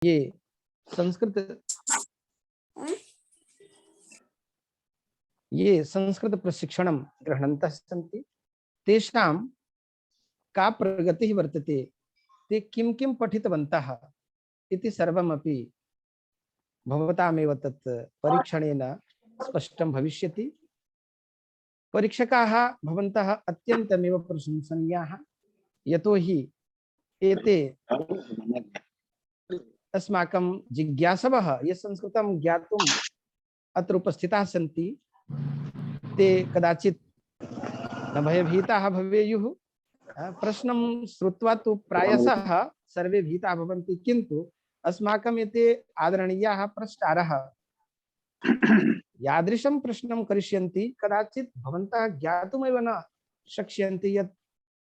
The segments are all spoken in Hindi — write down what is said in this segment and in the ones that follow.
ये संस्कृत प्रशिक्षणं गृह्णन्तः सन्ति, तेषां का प्रगतिः वर्तते, ते किं किं पठितवन्तः इति सर्वमपि भवतामेव तत् परीक्षणेन स्पष्टं भविष्यति। परीक्षकाः भवन्तः अत्यन्तमेव प्रशंसनीयाः, यतोहि एते अस्माकं जिज्ञासवः ये संस्कृतं ज्ञातुम् अत्र उपस्थिताः सन्ति, ते कदाचित् न भयभीताः भवेयुः। प्रश्नं श्रुत्वा तु प्रायशः सर्वे भीताः भवन्ति, किन्तु अस्माकम् एते आदरणीयाः प्रष्टारः यादृशं प्रश्नं करिष्यन्ति, कदाचित् भवन्तः ज्ञातुमेव न शक्ष्यन्ति यत्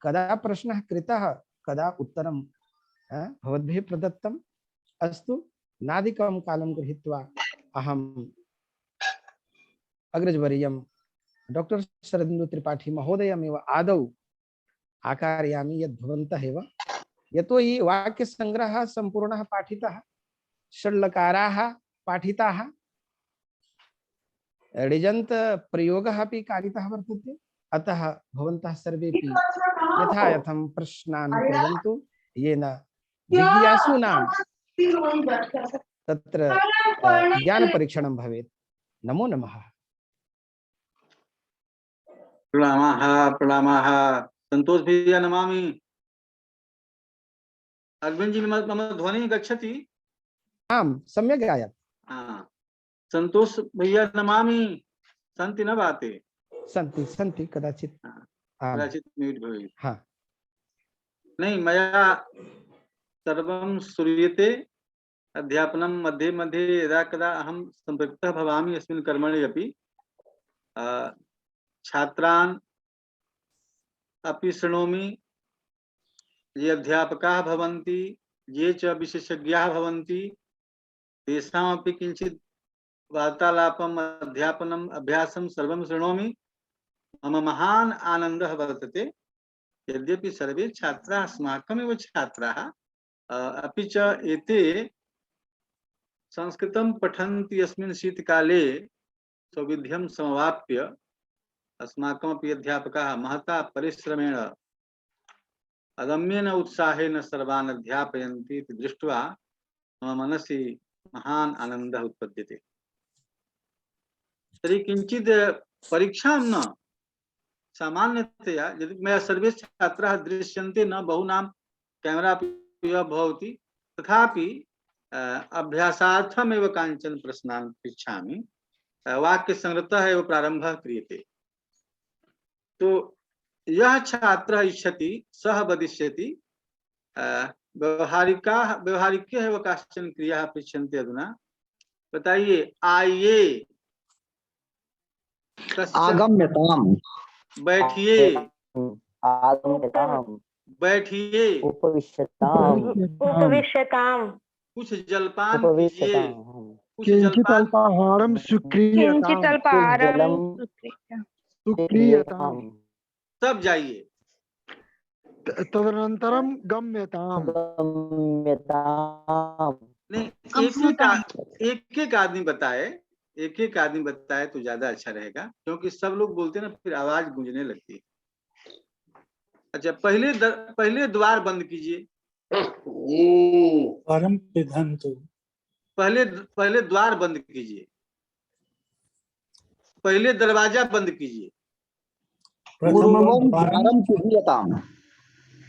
कदा प्रश्नः कृतः, कदा उत्तरं भवद्भिः प्रदत्तम्। अस्तु, नादिकं कालं गृहीत्वा अहम् अग्रजवर्यं डॉक्टर शरदिन्दु त्रिपाठी महोदयमेव आदौ आकारयामि यत् भवन्तः एव, यतोहि वाक्यसङ्ग्रहः सम्पूर्णः पाठितः, षड्लकाराः पाठिताः, ऋजन्त प्रयोगः अपि कारितः वर्तते। अतः भवन्तः सर्वेपि यथा यथं प्रश्नान् कुर्वन्तु, येन जिज्ञासूनां तत्र ज्ञानपरीक्षणं भवेत्। नमो नमः। प्रणामः प्रणामः। संतोष भैया नमामि। अरविंद जी मम ध्वनि गच्छति? आं, सम्यक् आयाति। संतोष भैया नमामि। सन्ति न बाते? सन्ति सन्ति, कदाचित् कदाचित् म्यूट् भवेत्। हाँ, नहीं, मया सर्वं श्रूयते। अध्यापनं मध्ये मध्ये यदा कदा अहं सम्पृक्तः भवामि अस्मिन् कर्मणि अपि। छात्रान् अपि शृणोमि, ये अध्यापकाः भवन्ति, ये च विशेषज्ञाः भवन्ति, तेषामपि किञ्चित् वार्तालापम्, अध्यापनम्, अभ्यासं सर्वं शृणोमि। मम महान् आनन्दः वर्तते, यद्यपि सर्वे छात्राः अस्माकमेव छात्राः, अपि च एते संस्कृतं पठन्ति अस्मिन् शीतकाले सौविध्यं समवाप्य। अस्माकमपि अध्यापकाः महता परिश्रमेण अदम्येन उत्साहेन सर्वान् अध्यापयन्ति इति दृष्ट्वा मम मनसि महान् आनन्दः उत्पद्यते। तर्हि किञ्चित् परीक्षां न, सामान्यतया यदि मया सर्वे छात्राः दृश्यन्ते, न बहूनां कैमरा अपि भवति, तथापि अभ्यासार्थमेव काञ्चन प्रश्नान् पृच्छामि। वाक्यसंरतः एव प्रारम्भः क्रियते। तो यः छात्रः इच्छति सः वदिष्यति। व्यवहारिक्यः एव काश्चन क्रियाः पृच्छन्ति। अधुना बताइए, आइए, आगम्यताम्, बैठिए, आगम्यताम्, बैठिए, उपविश्यताम्, उपविश्यताम्, कुछ जलपान कीजिए, उपविश्यताम्, कुछ जलपान, अल्पाहारं किंचित अल्पाहारं सुक्रियताम्, तब जाइए। तदनन्तरं गम्यताम्। गम्यताम्। नहीं, एक एक आदमी बताए, एक एक आदमी बताए तो ज्यादा अच्छा रहेगा, क्योंकि सब लोग बोलते हैं ना, फिर आवाज गूंजने लगती है। अच्छा, पहले द्वार बंद कीजिए। परम पिधन्तु। पहले द्वार बंद कीजिए। पहले दरवाजा बंद कीजिए। पूर्वं द्वारं पिहियताम्।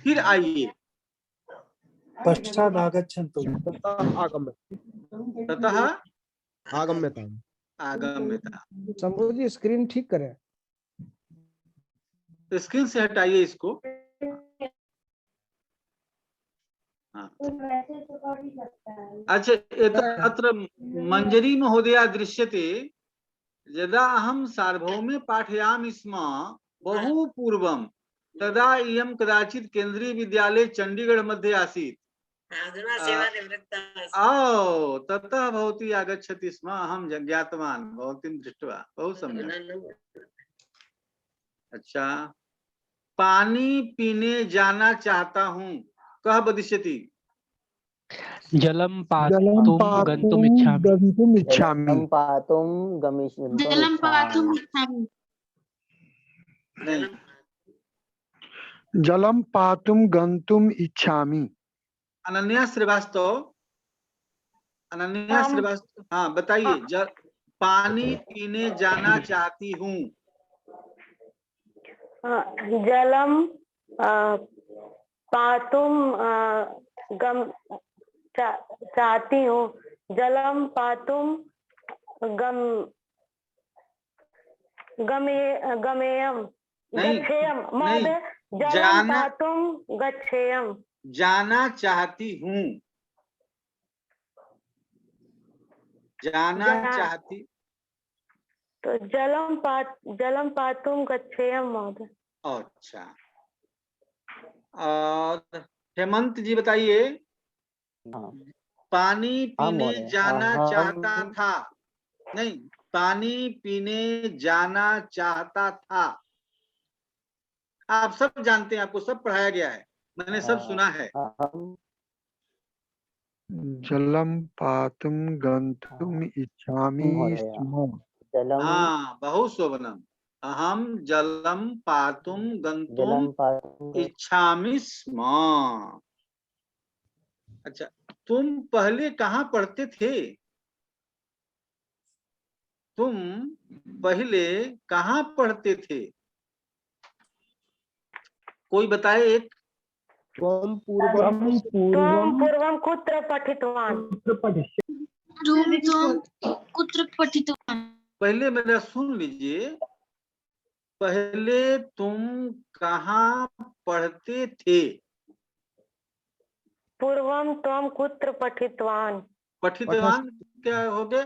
फिर आइए। पश्चात् आगच्छन्तु। ततः आगम्यताम्। आगम्यताम्। शंभू जी, स्क्रीन ठीक करें। तो स्क्रीन से हटाइए इसको। अच्छा, अत्र मंजरी महोदया दृश्यते। यदा अहं सार्वभौमे पाठयामि स्म बहु पूर्वं, तदा इयं कदाचित् केन्द्रीय विद्यालये चण्डीगढ़ मध्ये आसीत्। ततः भवती आगच्छति स्म, अहं ज्ञातवान् भवतीं दृष्ट्वा। बहु सम्यक्। अच्छा, पानी पीने जाना चाहता हूँ, कः वदिष्यति? जलम जलम पातुम पातुम गंतुम इच्छामि। गन्तुम इच्छामि। जलम पातुम गमिष्यन्तुम जलम पातुम इच्छामि। इच्छामि। नहीं, जलम पातुम गन्तुम इच्छामि। अनन्या श्रीवास्तव, अनन्या हम श्रीवास्तव, हाँ बताइए। पानी पीने जाना चाहती हूँ। जलम पातुम गम चाहती हूँ। जलम पातुम गम गमेयम नहीं गच्छेयम नहीं, महोदय। जलम जाना पातुम गच्छेयम। जाना चाहती हूँ, जाना जा- चाहती। तो जलम पातुम गच्छेयम महोदय। अच्छा, और हेमंत जी बताइए। हाँ। पानी हाँ पीने महोदय, जाना चाहता अहम था। नहीं, पानी पीने जाना चाहता था। आप सब जानते हैं, आपको सब पढ़ाया गया है, मैंने सब सुना है। अहम जलम पातुम गन्तुम इच्छामि महोदय, स्म। जलम हाँ, बहु शोभनम। अहम जलम पातुम गंतुम जलम पातुम इच्छामि स्म। अच्छा, तुम पहले कहाँ पढ़ते थे? तुम पहले कहाँ पढ़ते थे? कोई बताए एक। त्वं पूर्वं त्वं पूर्वं कुत्र पठितवान्? कुत्र पठितवान्? पहले मेरा सुन लीजिए, पहले तुम कहाँ पढ़ते थे? पूर्वं त्वं कुत्र पठितवान्? पठितवान क्या हो गए?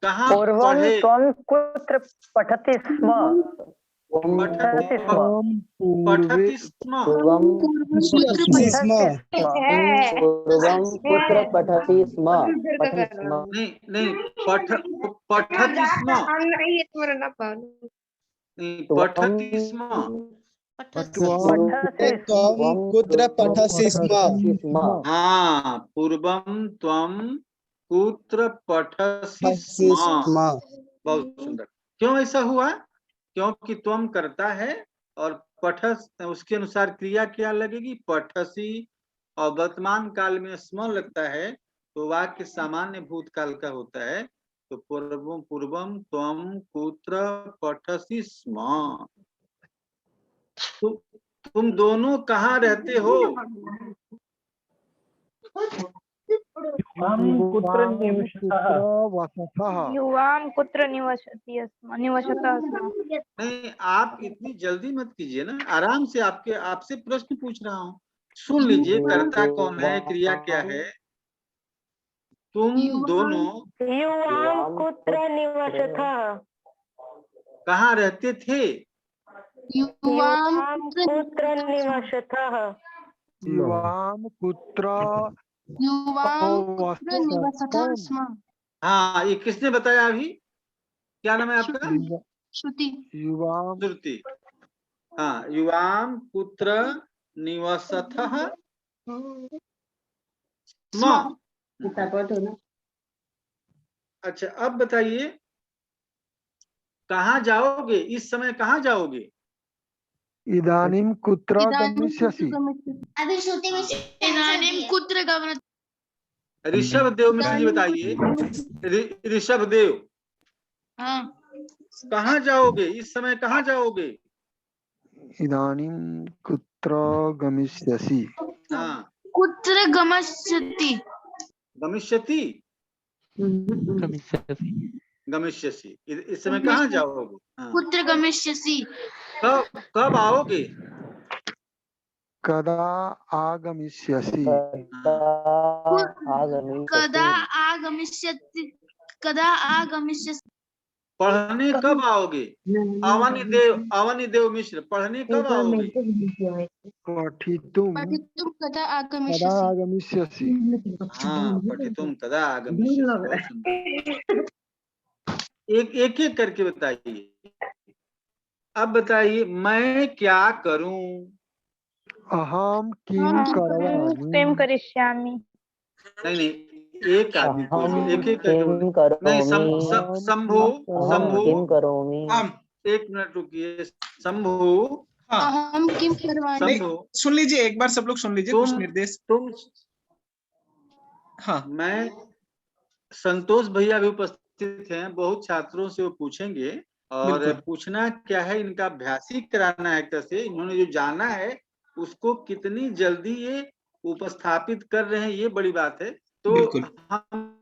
कहाँ पूर्वं पढ़े? त्वं कुत्र पठति स्म? पठति त्वं पूर्वे पठति स्म। पूर्वं पठति स्म। पूर्वं कुत्र पठति स्म? पठति स्म। नहीं नहीं, पठति स्म। नहीं, पठति स्म। पठति त्वं कुत्र पठसि स्म? पठति स्म। हाँ, पूर्वम त्वम कुत्र पठसि पठसि स्म। स्म। बहुत सुंदर। क्यों ऐसा हुआ? क्योंकि त्वम करता है और पठस उसके अनुसार क्रिया क्या लगेगी? पठसी। और वर्तमान काल में स्म लगता है तो वाक्य सामान्य भूतकाल का होता है। तो पूर्वम त्वम कुत्र पठसि स्म। तुम दोनों कहाँ रहते हो? कुत्र वसतः। युवां कुत्र निवसति स्म निवसतः स्म। नहीं, आप इतनी जल्दी मत कीजिए ना, आराम से आपसे प्रश्न पूछ रहा हूँ। सुन लीजिए, कर्ता कौन है, क्रिया क्या है। तुम दोनों युवां कुत्र निवसतः? कहाँ रहते थे? युवां कुत्र निवसतः? युवां कुत्र निवसतः स्म। हाँ, ये किसने बताया अभी? क्या नाम है आपका? श्रुति। युवां श्रुति। हाँ, युवाम पुत्र निवसतः स्म। अच्छा, अब बताइए, कहाँ जाओगे? इस समय कहाँ जाओगे? इदानीं कुत्र गमिष्यसि? इदानीं कुत्र गमनम्? ऋषभ देव मिश्र जी बताइए। ऋषभ देव, हाँ, कहाँ जाओगे? इस समय कहाँ जाओगे? इदानीं कुत्र गमिष्यसि? हाँ, कुत्र गमिष्यति? गमिष्यति। गमिष्यसि। गमिष्यसि, इस समय कहाँ जाओगे? हाँ। कुत्र गमिष्यसि? कब आओगे? कदा आगमिष्यसि? कदा आगमिष्यति? कदा आगमिष्यसि? पढ़ने कब आओगे? अवनी देव मिश्र, पढ़ने कब आओगे? पठितुं पठितुं कदा कदा आगमिष्यसि? आगमिष्यसि? हाँ, पठितुम कदा आगमिष्यसि। बहुत सुंदर। एक एक करके बताइए। अब बताइए, मैं क्या करूं? अहं किं किं करवाणि? करिष्यामि? नहीं नहीं, एक आदमी अहम बोलिए, एक एक करके बोलिए। किम नहीं, करोमि शंभू, अहम शंभू, किम करोमि एक मिनट रुकिए। शंभू, हाँ अहम किम करवाणी। नहीं, शंभू, सुन लीजिए एक बार, सब लोग सुन लीजिए कुछ तुम निर्देश। तुम हाँ मैं संतोष भैया भी उपस्थित हैं, बहुत छात्रों से वो पूछेंगे। और बिल्कुल पूछना क्या है, इनका अभ्यास ही कराना है। एक तरह से इन्होंने जो जाना है उसको कितनी जल्दी ये उपस्थापित कर रहे हैं, ये बड़ी बात है। तो बिल्कुल हम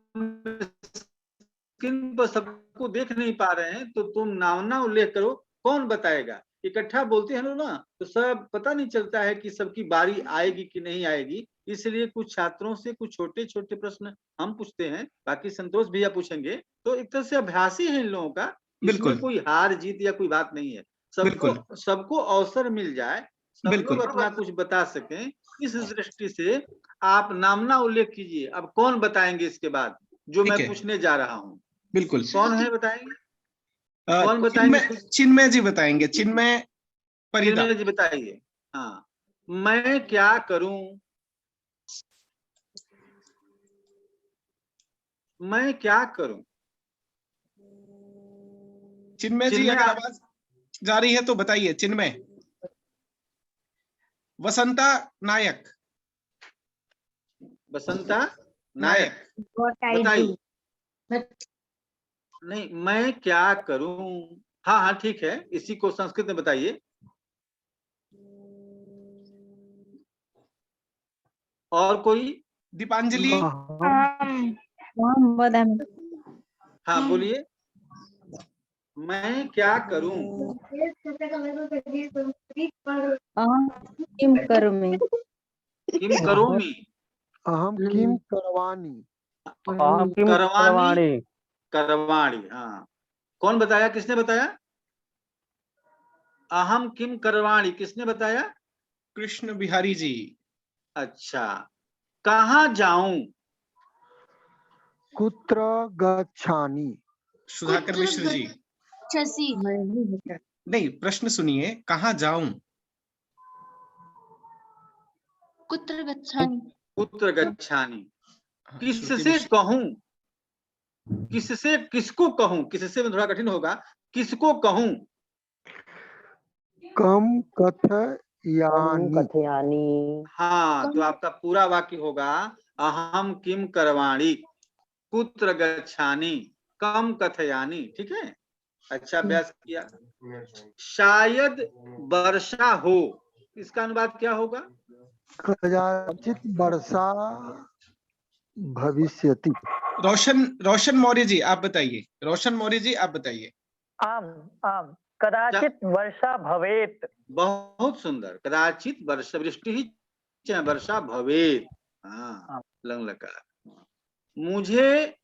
स्क्रीन पर सबको देख नहीं पा रहे हैं, तो तुम नाम ना उल्लेख करो। कौन बताएगा? इकट्ठा बोलते हैं लोग ना, तो सब पता नहीं चलता है कि सबकी बारी आएगी कि नहीं आएगी। इसलिए कुछ छात्रों से कुछ छोटे छोटे प्रश्न हम पूछते हैं, बाकी संतोष भैया पूछेंगे। तो एक तरह से अभ्यास ही है इन लोगों का, इसमें बिल्कुल कोई हार जीत या कोई बात नहीं है। सबको बिल्कुल सबको अवसर मिल जाए, सब बिल्कुल लोग अपना कुछ बता सकें, इस दृष्टि से आप नाम ना उल्लेख कीजिए। अब कौन बताएंगे इसके बाद जो ठीक मैं है, पूछने जा रहा हूँ? बिल्कुल। कौन है बताएंगे? कौन बताएंगे? चिन्मय जी बताएंगे, चिन्मय परिदा। चिन्मय जी बताइए। हाँ, मैं क्या करूं, मैं क्या करूं? चिन्मय जी चिन्मय अगर आवाज जा रही है तो बताइए। चिन्मय। वसंता नायक। बसंता नायक, बताइए। नहीं, मैं क्या करूं। हाँ हाँ ठीक है, इसी को संस्कृत में बताइए। और कोई? दीपांजलि। अहम हाँ बोलिए। मैं क्या करूं? किम करोमि किम करोमि, अहम किम करवाणी अहम किम करवाणी, करवाणि करवाणी। हाँ, कौन बताया? किसने बताया? अहम किम करवाणी किसने बताया? कृष्ण बिहारी जी। अच्छा, कहाँ जाऊं? कुत्र गच्छामि सुधाकर मिश्र जी। शशि। नहीं, प्रश्न सुनिए, कहाँ जाऊं? कुत्र गच्छामि। कुत्र गच्छामि, श्रुति किससे मिश्र। कहूं? किससे, किसको कहूं? किससे में थोड़ा कठिन होगा। किसको कहूं? कम कम कथयानि कथयानि हाँ, तो आपका पूरा वाक्य होगा अहम किम करवाणी, कुत्र गच्छानि, कम कथयानि। ठीक है, अच्छा अभ्यास किया। शायद वर्षा हो, इसका अनुवाद क्या होगा? कदाचित वर्षा भविष्यति रोशन मौर्य जी आप बताइए। रोशन मौर्य जी आप बताइए। आम आम कदाचित वर्षा भवेत बहुत सुंदर। कदाचित वर्षा, वृष्टि ही चाहे वर्षा भवेत। हाँ, लंग लकार। मुझे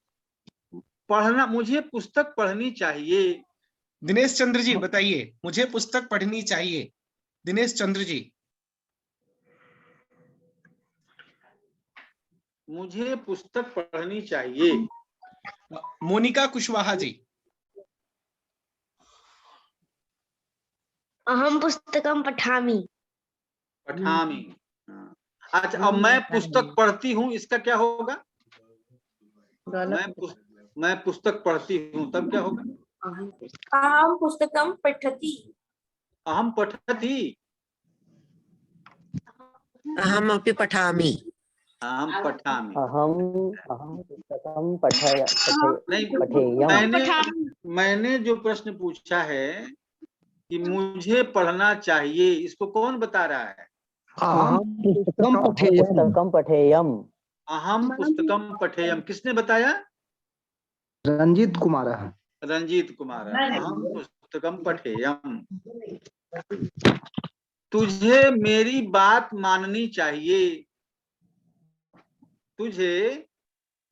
पढ़ना, मुझे पुस्तक पढ़नी चाहिए। दिनेश चंद्र जी बताइए, मुझे पुस्तक पढ़नी चाहिए। दिनेश चंद्र जी। मुझे पुस्तक पढ़नी चाहिए। मोनिका कुशवाहा जी। अहम पुस्तकं पठामि। पठामी। हाँ। अच्छा, अब मैं पुस्तक पढ़ती हूँ, इसका क्या होगा? मैं पुस्तक पढ़ती हूँ, तब क्या होगा? अहम पुस्तकं पठति। अहम पठति। अहमपि पठामि। अहम पठामि। अहम पुस्तकं नहीं, पठेयम् मैंने जो प्रश्न पूछा है कि मुझे पढ़ना चाहिए, इसको कौन बता रहा है? अहम पुस्तकं पुस्तकं पठेयम् अहम पुस्तकम पठेयम किसने बताया? रंजीत कुमार। रंजीत कुमार। अहम पुस्तकम पठेयम। तुझे मेरी बात माननी चाहिए। तुझे,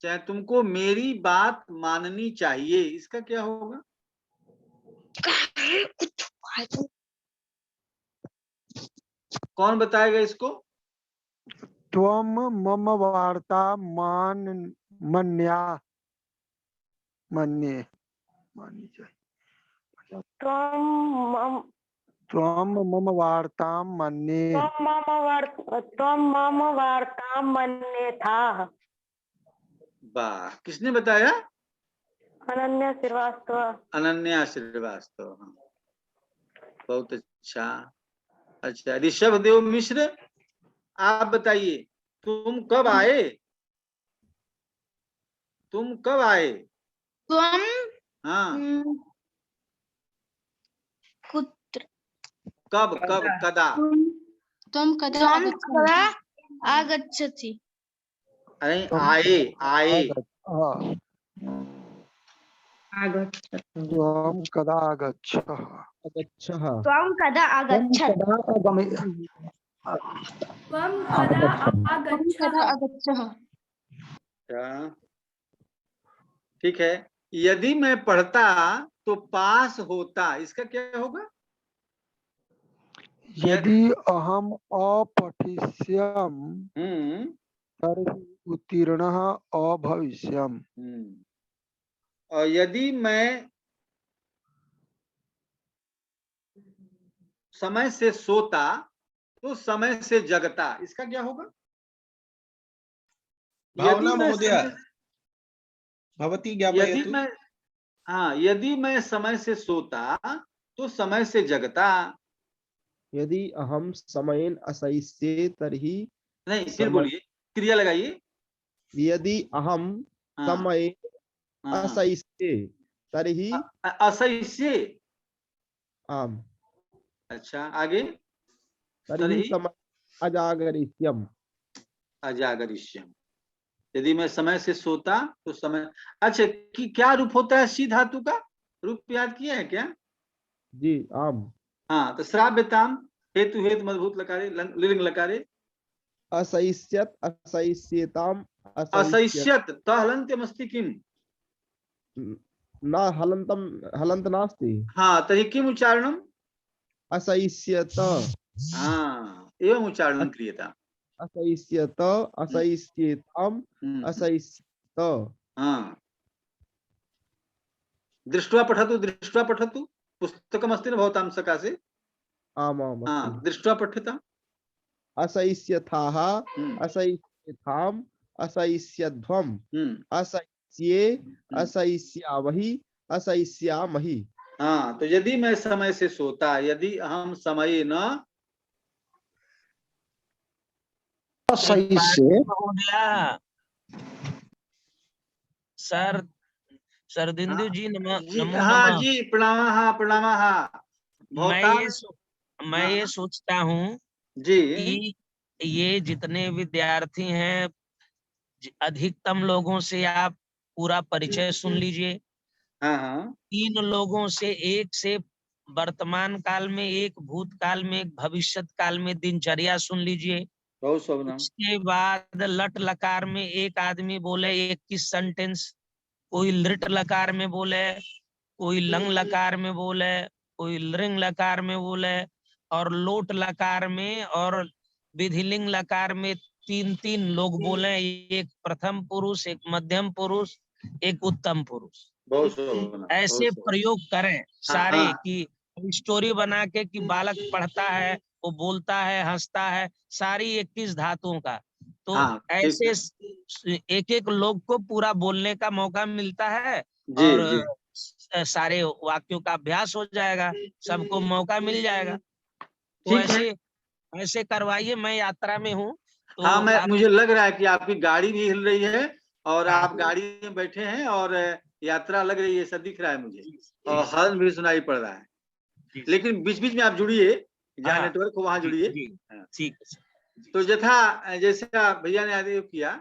चाहे तुमको मेरी बात माननी चाहिए, इसका क्या होगा? कौन बताएगा इसको? त्वं मम वार्ता मन्ये माननी चाहिए त्वं मम वार्तां मन्ये त्वं मम वार्तां मन्येथाः। वाह, किसने बताया? अनन्या श्रीवास्तव। अनन्या श्रीवास्तव। हाँ, बहुत अच्छा। अच्छा, ऋषभ देव मिश्र, आप बताइए, तुम कब आए? तुम कब आए? त्वम हाँ, कुत्र कब कब कदा? त्वम कदा आगच्छति? अरे आए आए। त्वं कदा आगच्छः? गच्छः त्वम कदा आगच्छत्? कदा आगमि त्वं कदा आगच्छः? आगच्छः? ठीक है, यदि मैं पढ़ता तो पास होता, इसका क्या होगा? यदि अहम् अपठिष्यम् तर्हि उत्तीर्णः अभविष्यम्। और यदि मैं समय से सोता तो समय से जगता, इसका क्या होगा? भावना यदि मैं महोदय, समय- भवती यदि ज्ञापयतु। मैं हाँ, यदि मैं समय से सोता तो समय से जगता। यदि अहम समयेन असहिष्ये तर्हि नहीं, फिर समय बोलिए, क्रिया लगाइए। यदि अहम हाँ, समयेन हाँ। असहिष्ये तर्हि असहिष्ये। आम अच्छा, आगे। तर्हि तर्हि समय अजागरिष्यम्। अजागरिष्यम्। यदि मैं समय से सोता तो समय। अच्छा, कि क्या रूप होता है सी धातु का? रूप याद किया है क्या? जी आम। हाँ, तो श्राव्यताम हेतु हेतु मजबूत लकारे लिंग लकारे। असहिष्यत असहिष्येताम असहिष्यत असहिष्यत तहलन्त्यमस्ति किम? न हलन्तम हलन्त नास्ति। हाँ, तर्हि किम उच्चारणम? असहिष्यत हाँ, एवं उच्चारणं क्रियता। असहिष्यत असहिष्येताम असहिष्यत। हाँ, दृष्ट्वा पठतु पुस्तकमस्ति न भवतां सकाशे। आम आम हाँ, अस्ति। दृष्ट्वा पठ्यताम्। असहिष्यथाः असहिष्यथाम असहिष्यध्वम असहिष्ये असहिष्यावहि असहिष्यामहि। हाँ, तो यदि मैं समय से सोता, यदि हम समय न महोदया, सर सरदिंदु जी नमो हाँ नमः। जी, प्रणाम। हाँ, प्रणाम। हाँ, मैं ये सोचता हूँ जी कि ये जितने विद्यार्थी हैं, अधिकतम लोगों से आप पूरा परिचय सुन लीजिए। हाँ, 3 लोगों से, एक से वर्तमान काल में, एक भूतकाल में, एक भविष्य काल में दिनचर्या सुन लीजिए। बहुत शुभ। उसके बाद लट लकार में एक आदमी बोले 21 सेंटेंस, कोई लिट लकार में बोले, कोई लंग लकार में बोले, कोई लृंग लकार में बोले, और लोट लकार में और विधिलिंग लकार में 3 लोग बोले। एक प्रथम पुरुष, एक मध्यम पुरुष, एक उत्तम पुरुष। बहुत शुभ। ऐसे प्रयोग करें सारे हाँ। कि स्टोरी बना के कि बालक पढ़ता है, वो बोलता है, हंसता है, सारी 21 धातुओं का। तो हाँ, ऐसे एक एक लोग को पूरा बोलने का मौका मिलता है जी, और जी। सारे वाक्यों का अभ्यास हो जाएगा, सबको मौका मिल जाएगा। तो ठीक है। ऐसे करवाइए। मैं यात्रा में हूँ तो हाँ, मुझे लग रहा है कि आपकी गाड़ी भी हिल रही है और हाँ। आप गाड़ी में बैठे हैं और यात्रा लग रही है, ऐसा दिख रहा है मुझे, और हॉर्न भी सुनाई पड़ रहा है। लेकिन बीच बीच में आप जुड़िए, जहाँ हाँ, नेटवर्क हो वहां जुड़िए। ठीक है। तो जैसे भैया ने आदेश किया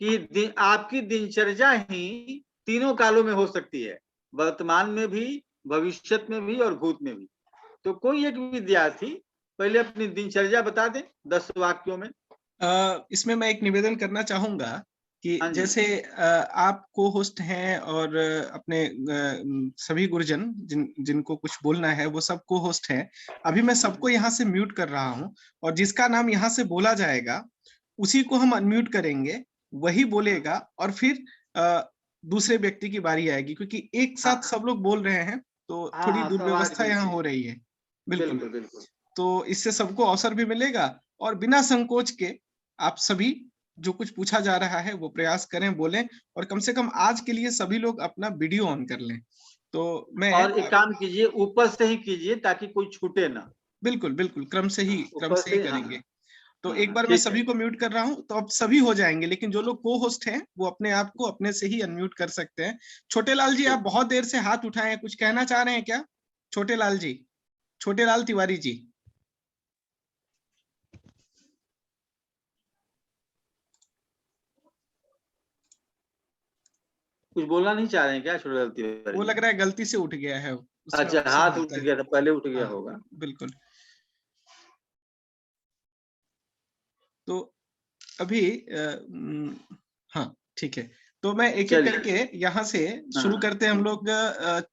कि आपकी दिनचर्या ही तीनों कालों में हो सकती है, वर्तमान में भी, भविष्य में भी और भूत में भी। तो कोई एक विद्यार्थी पहले अपनी दिनचर्या बता दे 10 वाक्यों में। इसमें मैं एक निवेदन करना चाहूंगा कि जैसे आप को होस्ट हैं और अपने सभी गुरुजन जिनको कुछ बोलना है वो सब को होस्ट हैं। अभी मैं सबको यहाँ से म्यूट कर रहा हूँ और जिसका नाम यहाँ से बोला जाएगा उसी को हम अनम्यूट करेंगे, वही बोलेगा और फिर दूसरे व्यक्ति की बारी आएगी, क्योंकि एक साथ सब लोग बोल रहे हैं तो थोड़ी दुर्व्यवस्था यहाँ हो रही है। बिल्कुल। तो इससे सबको अवसर भी मिलेगा और बिना संकोच के आप सभी जो कुछ पूछा जा रहा है वो प्रयास करें, बोलें, और कम से कम आज के लिए सभी लोग अपना वीडियो ऑन कर लें। तो मैं और एक काम कीजिए, ऊपर से ही कीजिए ताकि कोई छूटे ना। बिल्कुल बिल्कुल क्रम से ही करेंगे। तो एक बार मैं सभी को म्यूट कर रहा हूं, तो अब सभी हो जाएंगे, लेकिन जो लोग को होस्ट हैं वो अपने आप को अपने से ही अनम्यूट कर सकते हैं। छोटे लाल जी, आप बहुत देर से हाथ उठाए हैं, कुछ कहना चाह रहे हैं क्या? छोटे लाल जी, छोटे लाल तिवारी जी। कुछ बोलना नहीं चाह रहे हैं क्या छोटे लाल तिवारी? वो लग रहा है गलती से उठ गया है। अच्छा, हाथ उठ गया था, पहले उठ गया होगा। बिल्कुल। तो अभी हाँ ठीक है, तो मैं एक एक करके यहाँ से शुरू करते हैं हम लोग।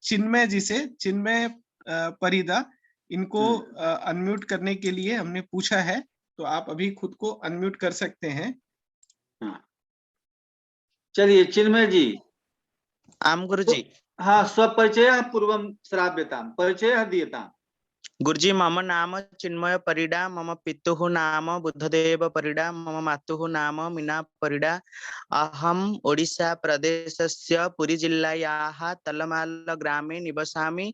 चिन्मय जी से, चिन्मय परिदा, इनको अनम्यूट करने के लिए हमने पूछा है, तो आप अभी खुद को अनम्यूट कर सकते हैं। चलिए चिन्मय जी। आम गुरुजी। हाँ, स्वपरिचय पूर्वं श्राव्यताम, परिचय दीयताम। गुरुजी, मम नाम चिन्मय परिडा, मम पितुः नाम बुद्धदेव परिडा, मम मातुः नाम मीना परिडा। अहम ओडिशा प्रदेशस्य पुरी जिल्लायाः तलमाल ग्रामे निवसामि।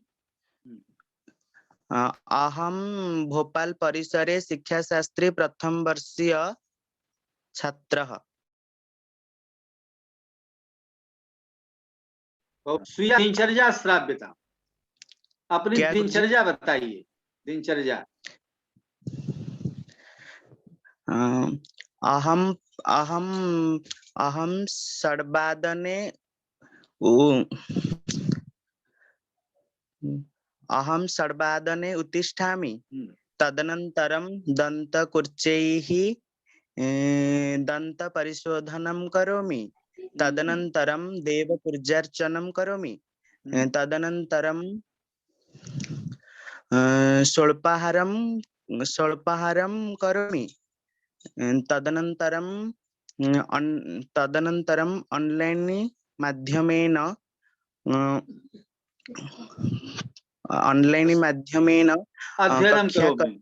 अहम भोपाल परिसरे शिक्षाशास्त्री प्रथम वर्षीय छात्रः। स्वीय दिनचर्या श्राव्यता, अपनी दिनचर्या बताइए, दिनचर्या। अहम अहम अहम षड्वादने अहम षड्वादने उत्तिष्ठामि। तदनन्तरं दन्तकुर्चैः दन्तपरिशोधनं करोमि। तदनन्तरं देवपूजार्चनं करोमि। तदनन्तरं स्वल्पाहारं करोमि। तदनन्तरं ऑनलाइन माध्यमेन अध्ययनं करोमि।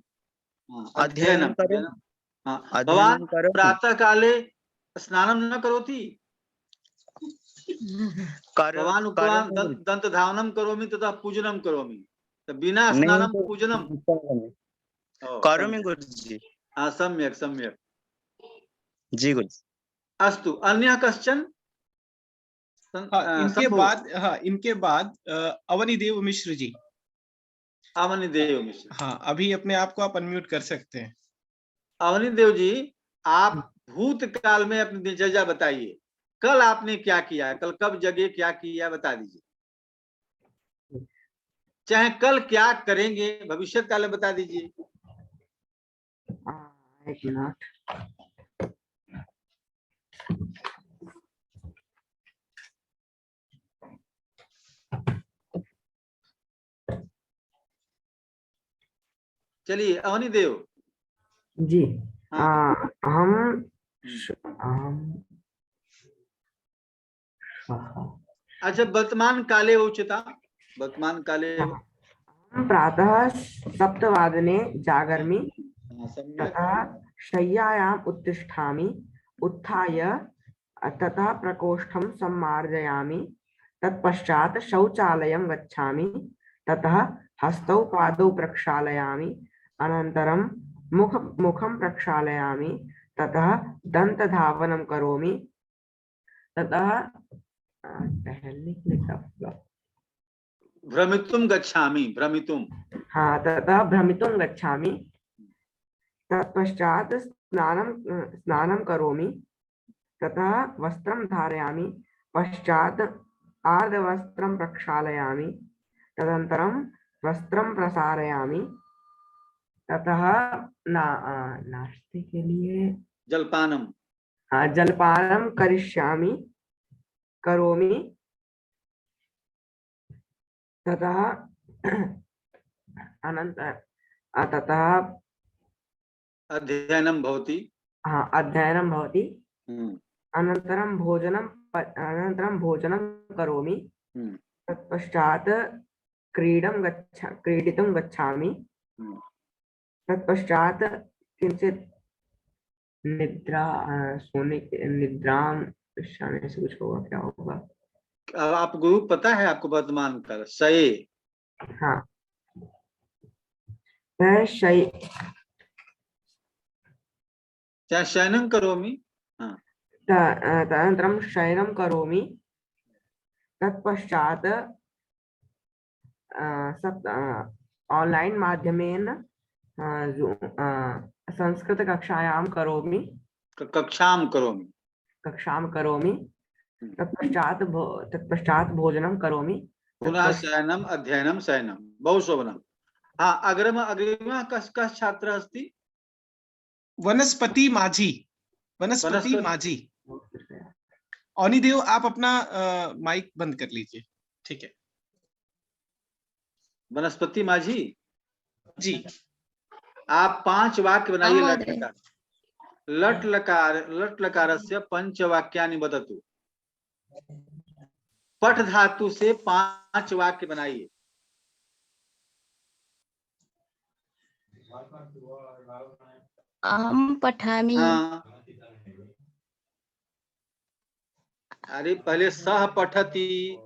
भवान् प्रातः काले स्नानं न करोति? भवान् दन्तधावनं करोमि तथा पूजनं करोमि, बिना स्नानं पूजनं करोमि गुरुजी। हाँ, सम्यक् सम्यक् जी गुरुजी। अस्तु, अन्यः कश्चन? इनके बाद अवनीदेव मिश्र जी। अवनीदेव मिश्र, हाँ, अभी अपने आप को आप अनम्यूट कर सकते हैं। अवनीदेव जी, आप भूतकाल में अपनी दिनचर्या बताइए। कल आपने क्या किया, कल कब जगे, क्या किया, बता दीजिए। चाहे कल क्या करेंगे, भविष्य काल में बता दीजिए। एक मिनट। चलिए अवनीदेव जी। हम अच्छा, वर्तमान काले उच्यता, वर्तमान काले प्रातः 7 जागर्मि, तथा शय्यायाम् उत्तिष्ठामि, उत्थाय ततः प्रकोष्ठं सम्मार्जयामि, तत्पश्चात् शौचालयं गच्छामि, ततः हस्तौ पादौ प्रक्षालयामि, अनन्तरं मुखं प्रक्षालयामि, ततः दन्तधावनं करोमि, ततः भ्रमितुं गच्छामि, भ्रमितुं, हाँ, ततः भ्रमितुं गच्छामि, तत्पश्चात् स्नानं करोमि, ततः वस्त्रं धारयामि, पश्चात् आर्धवस्त्रं प्रक्षालयामि, तदनन्तरं वस्त्रं प्रसारयामि, ततः नाश्ते के लिए जलपानं, हाँ, जलपानं करोमि, ततः ततः अध्ययनं भवति, हाँ, अध्ययनं भवति, अनन्तरं भोजनं करोमि, तत्पश्चात् क्रीडितुं गच्छामि, तत्पश्चात् किञ्चित् निद्रा सोने के निद्राम शाने से कुछ होगा, क्या होगा? अब आप गुरु पता है आपको वर्तमान काल सये। हाँ वह शय चाहे शयनं करोमि। हाँ तदनन्तरं शयनं करोमि तत्पश्चात् ऑनलाइन माध्यमेन संस्कृत कक्षायां करोमि कक्षां करोमि तत्पश्चात् भोजनं करोमि पुनः शयनम् अध्ययनं शयनं बहु शोभनम्। हाँ अग्रिमः कः छात्रः अस्ति? वनस्पति माझी। वनस्पति माझी। अनिदेव आप अपना माइक बंद कर लीजिए। ठीक है। वनस्पति माझी जी, आप 5 वाक्य बनाइए। लट लकारस्य 5 वाक्यानि वदतु। पठ धातु से 5 वाक्य बनाइए। अहम पठामि। हाँ। अरे पहले सह पठति,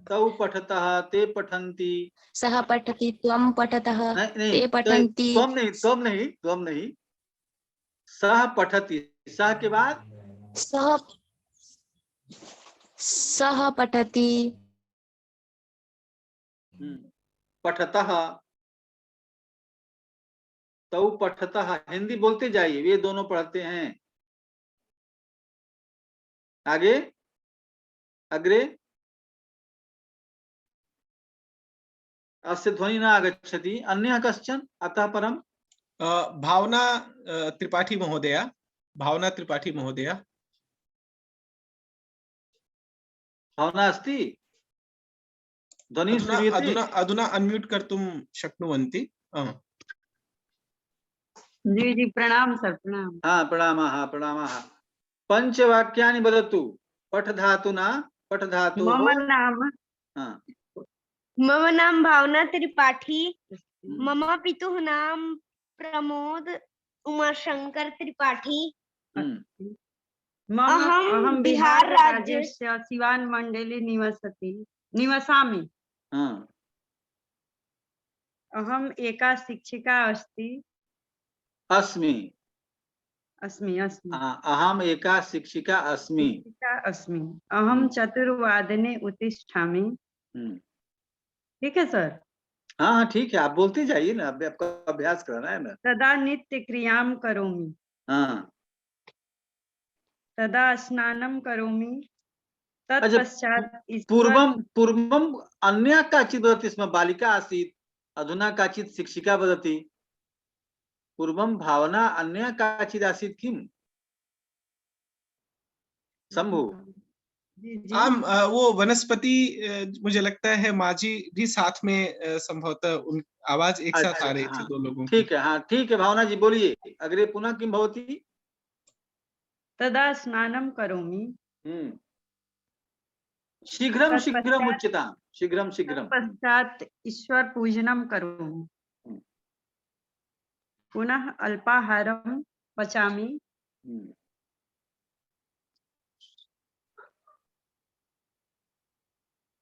तौ पठतः, ते पठन्ति। सः पठति, त्वं पठतः, नहीं, ते पठन्ति। त्वं नहीं। सह पठति, सह के बाद सः पठति। पठतः, तौ पठतः। हिंदी बोलते जाइए, ये दोनों पढ़ते हैं। आगे अग्रे अस्य ध्वनि न आगच्छति। अन्यः कश्चन अतः परम? भावना त्रिपाठी महोदया। भावना त्रिपाठी महोदया। भावना अस्ति? ध्वनि श्रूयते? अधुना अनम्यूट कर्तुं शक्नुवन्ति। जी जी प्रणाम सर, प्रणाम। हाँ प्रणामः प्रणामः। 5 वाक्यानि वदतु। पठ धातुना, पठ धातु। मम नाम मम नाम भावना त्रिपाठी। मम पितुः नाम प्रमोद उमाशंकर त्रिपाठी। अहं बिहार राज्यस्य सिवान मंडले निवसामि। अहम् एका शिक्षिका अस्मि। अहम् एका शिक्षिका अस्मि। अहं 4 वादने उत्तिष्ठामि। ठीक है सर? हाँ ठीक है, आप बोलते जाइए ना, आपका अभ्यास कराना है ना। तदा नित्य क्रियां करोमि। तदा स्नानं करोमि। तत्पश्चात् पूर्वम अन्या काचित् वदति स्म, बालिका आसीत्, अधुना काचित् शिक्षिका वदति। पूर्वम भावना अन्या काचित् आसीत् किम्? शंभु। वो वनस्पति, मुझे लगता है माझी भी साथ में संभवतः उन आवाज एक साथ आ रही थी दो लोगों की। ठीक है, हाँ ठीक है भावना जी बोलिए। अग्रे पुनः किं भवति? तदा स्नानं करोमि। शीघ्रं शीघ्रं उच्यतां, शीघ्रं शीघ्रं। पश्चात् ईश्वर पूजनं करोमि। पुनः अल्पाहारं पचामि।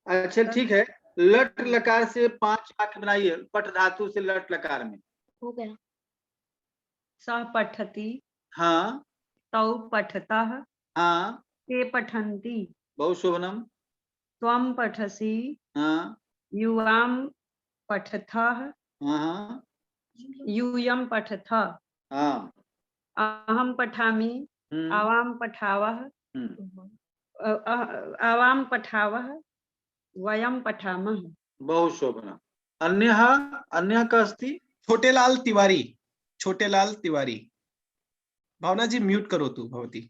अच्छा ठीक है। लट लकार से 5 वाक्य बनाइए। पठ धातु से लट लकार में। हो गया। सः पठति। हाँ। तौ पठतः। हाँ। ते पठन्ति। बहु शोभनम्। त्वं पठसि। हाँ। युवां पठथः। हाँ। यूयं पठथ। हाँ। अहं पठामि। आवां पठावः। आवां पठावः। वयं पठामः। बहु शोभनम्। अन्यः कः अस्ति? छोटेलाल तिवारी। छोटेलाल तिवारी। भावना जी म्यूट करोतु भवती।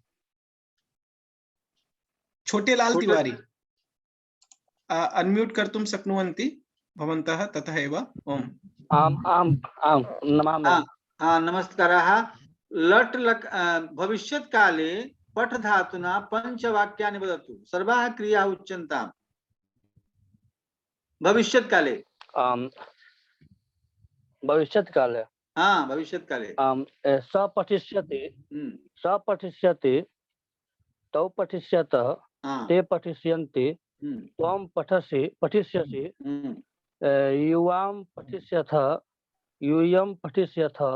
छोटेलाल तिवारी अनम्यूट कर्तुं शक्नुवन्ति भवन्तः ततः एव। ओम। आम नमामि। नमस्कारः। लट् भविष्यत् काले पठ धातुना 5 वाक्यानि वदतु। सर्वाः क्रियाः उच्यन्ताम्। भविष्यत् काले। भविष्यत् काले हाँ, भविष्यत्काले। स पठिष्यति, तौ पठिष्यतः, ते पठिष्यन्ति, त्वं पठिष्यसि, युवां पठिष्यथः, यूयं पठिष्यथः,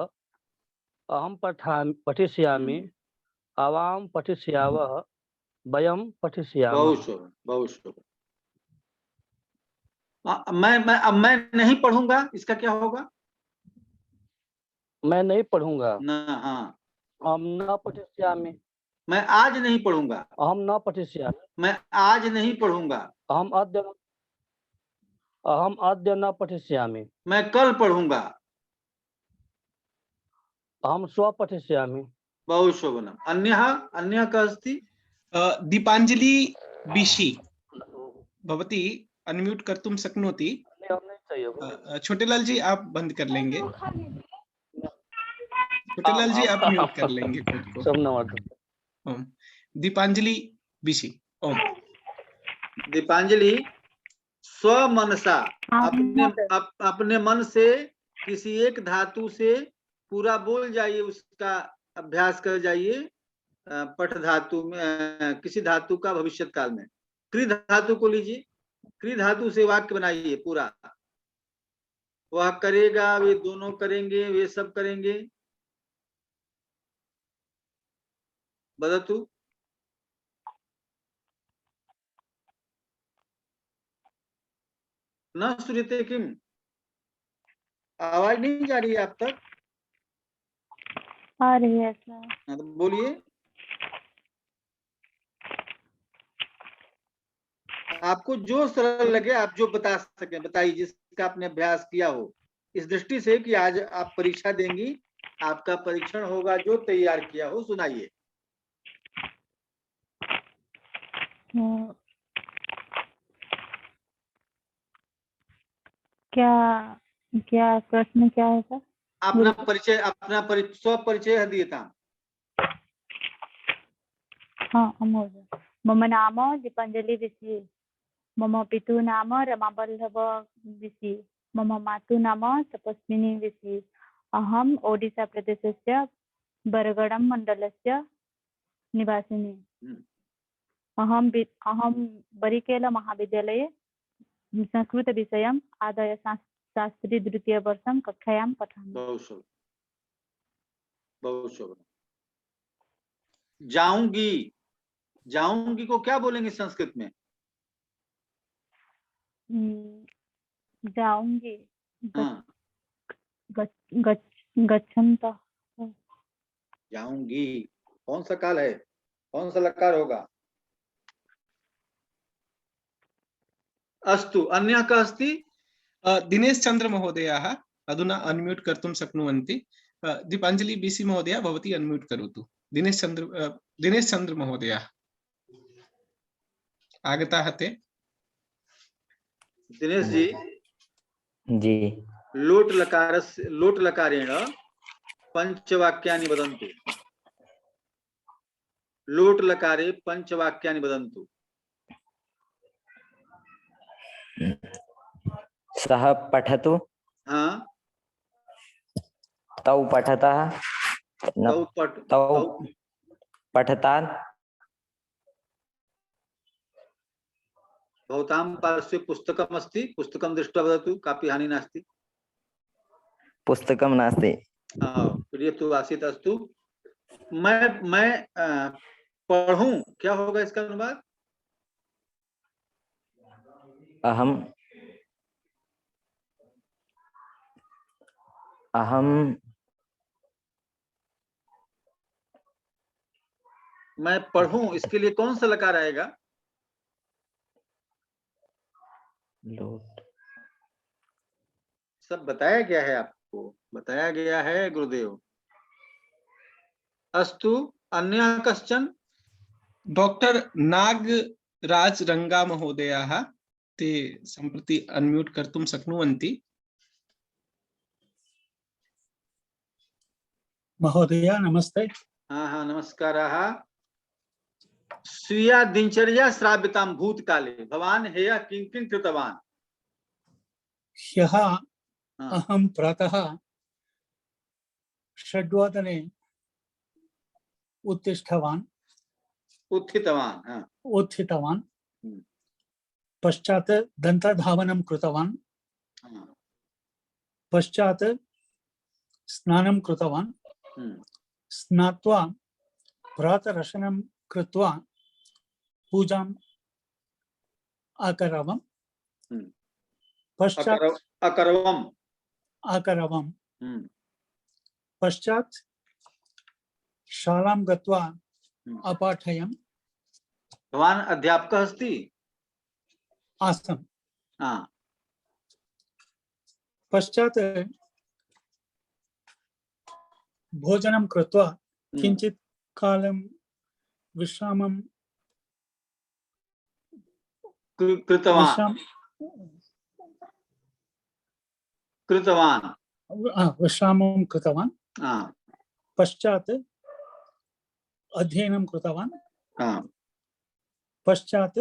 अहं पठिष्यामि, आवां पठिष्यावः, वयं पठिष्यामः। बहुत शोभन, बहुत शोभन। अब मैं नहीं पढ़ूंगा, इसका क्या होगा? मैं नहीं पढ़ूंगा। हाँ। अहं न पठिष्यामि। मैं आज नहीं पढ़ूंगा। अहं न पठिष्यामि। मैं आज नहीं पढ़ूंगा। अहं अद्य न पठिष्यामि। मैं कल पढ़ूंगा। अहं श्वः पठिष्यामि। बहु शोभनम्। अन्यः कः अस्ति? दीपांजलि बिशी, भवती अनम्यूट कर्तुं शक्नोति। छोटेलाल जी आप बंद कर लेंगे। छोटेलाल जी आप म्यूट कर लेंगे खुद को। दीपांजलि बिशी। ओम। दीपांजलि स्वमनसा अपने मन से किसी एक धातु से पूरा बोल जाइए, उसका अभ्यास कर जाइए। पठ धातु में किसी धातु का भविष्यत काल में। क्री धातु को लीजिए, क्री धातु से वाक्य बनाइए पूरा। वह करेगा, वे दोनों करेंगे, वे सब करेंगे। वदतु। न श्रूयते किम? आवाज नहीं जा रही है आप तक? आ रही है सर। तो बोलिए। आपको जो सरल लगे, आप जो बता सके बताइए, जिसका आपने अभ्यास किया हो, इस दृष्टि से कि आज आप परीक्षा देंगी, आपका परीक्षण होगा, जो तैयार किया हो सुनाइए। क्या प्रश्न क्या है सर? अपना स्व परिचय दिए था। हाँ, मम नाम दीपांजलि बिशी, मम पितुः नाम रमावल्लभ बिशी, मम मातुः नाम तपस्विनी बिशी, अहम ओडिशा प्रदेशस्य बरगडं मण्डलस्य निवासिनी। अहम बरिकेल महाविद्यालये संस्कृत विषयम् आदाय शास्त्री द्वितीय वर्षं कक्षायां पठामि। बहुत शोभन। जाऊंगी को क्या बोलेंगे संस्कृत में? जाऊंगी गच्छन्तः। जाऊंगी कौन सा काल है, कौन सा लकार होगा? अस्तु। अन्यः कः अस्ति? दिनेश चंद्र महोदयाः अधुना अनम्यूट कर्तुं शक्नुवन्ति। दीपांजलि बीसी महोदया भवती अनम्यूट करोतु। दिनेश चंद्र महोदयाः आगताः ते। दिनेश जी लोट लकारेण पंचवाक्यानि वदन्तु। लोट लकारे पंचवाक्यानि वदन्तु। सः पठतु। हाँ। तौ पठतः। तौ पठतान्। भवतां पार्श्वे पुस्तकम् अस्ति, पुस्तकं दृष्ट्वा वदतु, कापि हानि नास्ति। पुस्तकं नास्ति। प्रियतु आसीत्। अस्तु। मैं पढ़ूं, क्या होगा इसका अनुवाद? अहम मैं पढ़ूं, इसके लिए कौन सा लकार आएगा? सब बताया गया है, आपको बताया गया है गुरुदेव। अस्तु। अन्यः कश्चन? डॉक्टर नागराज रंगा महोदयाः ते सम्प्रति अनम्यूट कर्तुं शक्नुवन्ति। महोदय नमस्ते। हाँ नमस्कारः। स्वीया दिनचर्या श्राव्यतां भूतकाले भवान् ह्यः किं कृतवान्? ह्यः अहं प्रातः षड्वादने उत्तिष्ठवान् उत्थितवान् पश्चात् दन्तधावनं कृतवान् पश्चात् स्नानं कृतवान् स्नात्वा प्रातरशनं कृत्वा पूजाम् अकरवम् पश्चात् अकरवम् पश्चात् शालां गत्वा अपाठयम्। भवान् अध्यापकः अस्ति? आसम्। पश्चात् भोजनं कृत्वा किञ्चित् कालं विश्रामं विश्रामं कृतवान्। पश्चात् अध्ययनं कृतवान्। पश्चात्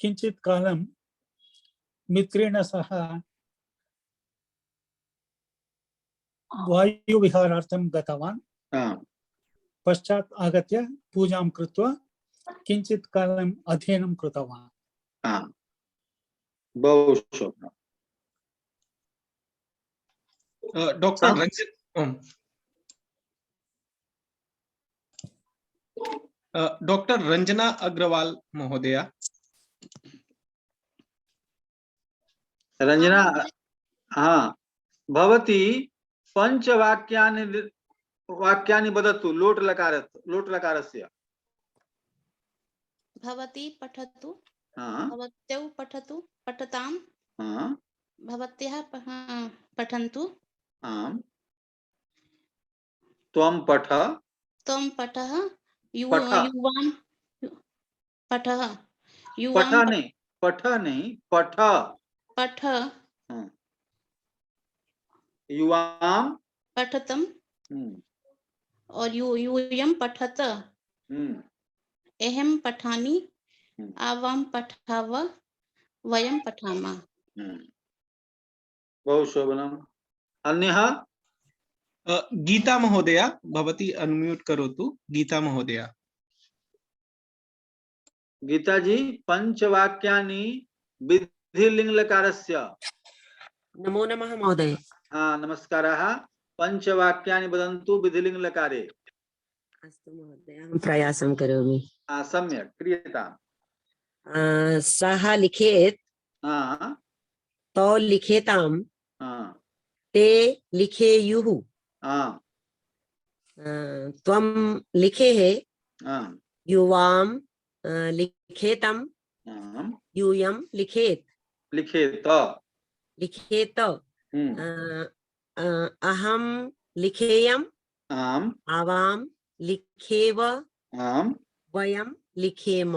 किञ्चित् कालं मित्रेण सह वायुविहारार्थं गतवान्। पश्चात् आगत्य पूजां कृत्वा किञ्चित् कालम् अध्ययनं कृतवान्। डॉक्टर रंजना अग्रवाल महोदया। रंजना, हाँ, भवती वाक्यानि वदतु लोट लकारस्य। भवती पठतु, भवत्यौ पठतु, पठतां, भवत्यः पठन्तु, त्वं पठ, पठः, युवां पठः, पठ नहीं पठ, युवां पठतम और यूयं पठत, अहं पठामि, आवां पठाव, वयं पठामः। बहु शोभनम्। अन्यः? गीता महोदया, भवती अनम्यूट करोतु। गीता महोदया। गीता जी, पंचवाक्यानि विधिलिंग लकारस्य। नमो नमः महोदय। नमस्कारः। पंचवाक्यानि वदन्तु विधिलिंग लकारे। अस्तु महोदय, अहं प्रयासं करोमि। सम्यक् क्रियताम्। सः लिखेत्, तौ लिखेताम्, ते लिखेयुः, त्वं लिखेः, युवां लिखेतं, यूयं लिखेत्, लिखेत, अहं लिखेयम्, आवां लिखेव, वयं लिखेम।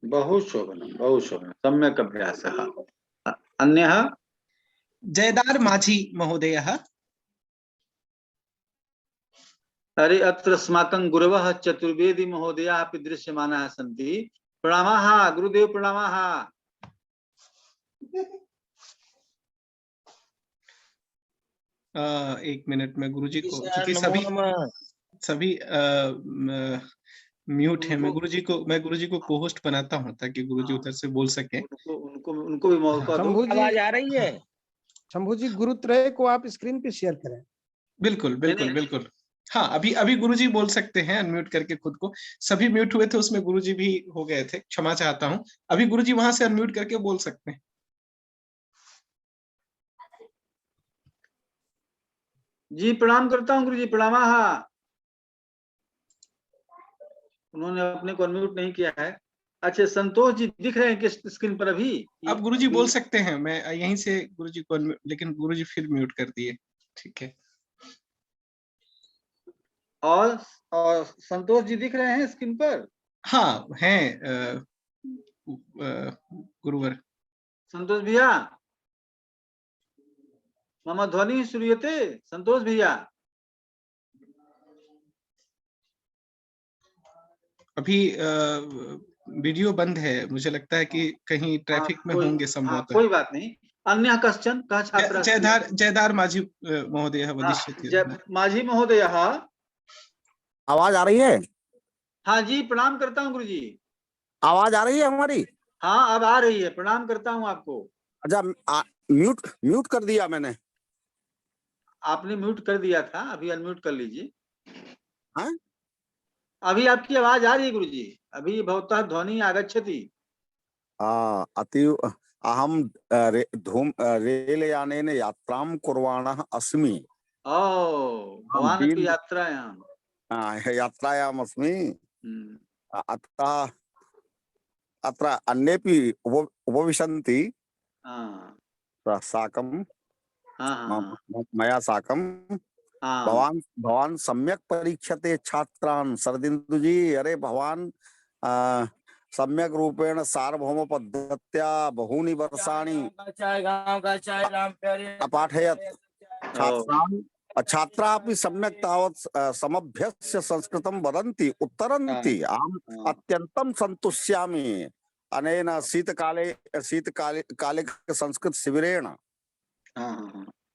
बहु शोभनम्, बहु शोभनम्, सम्यक् अभ्यासः। अन्यः? जयदार माझी महोदयः। अरे अत्र अस्माकं गुरवः चतुर्वेदी महोदयाः अपि दृश्यमानाः सन्ति। प्रणामाः गुरुदेव, प्रणामाः। एक मिनट में गुरुजी को, क्योंकि सभी म्यूट है, मैं गुरुजी को को-होस्ट बनाता हूं ताकि गुरुजी उधर से बोल सके। उनको भी मौका दो। आवाज आ रही है? शंभू जी, गुरुत्रय को आप स्क्रीन पे शेयर करें। बिल्कुल बिल्कुल बिल्कुल। हाँ, अभी गुरुजी बोल सकते हैं अनम्यूट करके खुद को। सभी म्यूट हुए थे, उसमें गुरुजी भी हो गए थे, क्षमा चाहता हूँ। अभी गुरुजी वहां से अनम्यूट करके बोल सकते हैं। जी प्रणाम करता हूँ गुरुजी, प्रणामाः। उन्होंने अपने को अनम्यूट नहीं किया है। अच्छा, संतोष जी दिख रहे हैं किस स्क्रीन पर अभी? अब गुरुजी बोल सकते हैं, मैं यहीं से गुरुजी को, लेकिन गुरुजी फिर म्यूट कर दिए। ठीक है। और संतोष जी दिख रहे हैं स्क्रीन पर? हाँ हैं गुरुवर। संतोष भैया, मम ध्वनि श्रूयते? संतोष भैया, अभी वीडियो बंद है, मुझे लगता है कि कहीं ट्रैफिक में होंगे संभवतः। कोई बात नहीं, अन्यः कश्चन कः छात्रः अस्ति? जयधार माझी महोदयः वदिष्यति। माझी महोदयः। आवाज आ रही है? हाँ जी, प्रणाम करता हूँ गुरुजी। आवाज आ रही है हमारी? हाँ, अब आ रही है, प्रणाम करता हूँ आपको। अच्छा, म्यूट कर दिया मैंने। आपने म्यूट कर दिया था, अभी अनम्यूट कर लीजिए। हाँ? अभी आपकी आवाज आ रही है गुरुजी, अभी भवतः ध्वनि आगच्छति। अतीव अहम रेलयानेन यात्रां कुर्वाणः अस्मि। भवान् अपि यात्रायाम् अस्मि। अतः अत्र अन्येपि उपविशन्ति साकं मया साकं। भवान सम्यक परीक्षते छात्रान् शरदिन्दु जी। अरे भवान सम्यक रूपेण सार्वभौम पद्धत्या बहूनि वर्षाणि अपाठयत् छात्रान्। छात्राः अपि सम्यक् तावत् समभ्यस्य संस्कृतं वदन्ति, उत्तरन्ति। अहम् अत्यन्तं सन्तुष्यामि अनेन शीतकालिक संस्कृत शिबिरेण।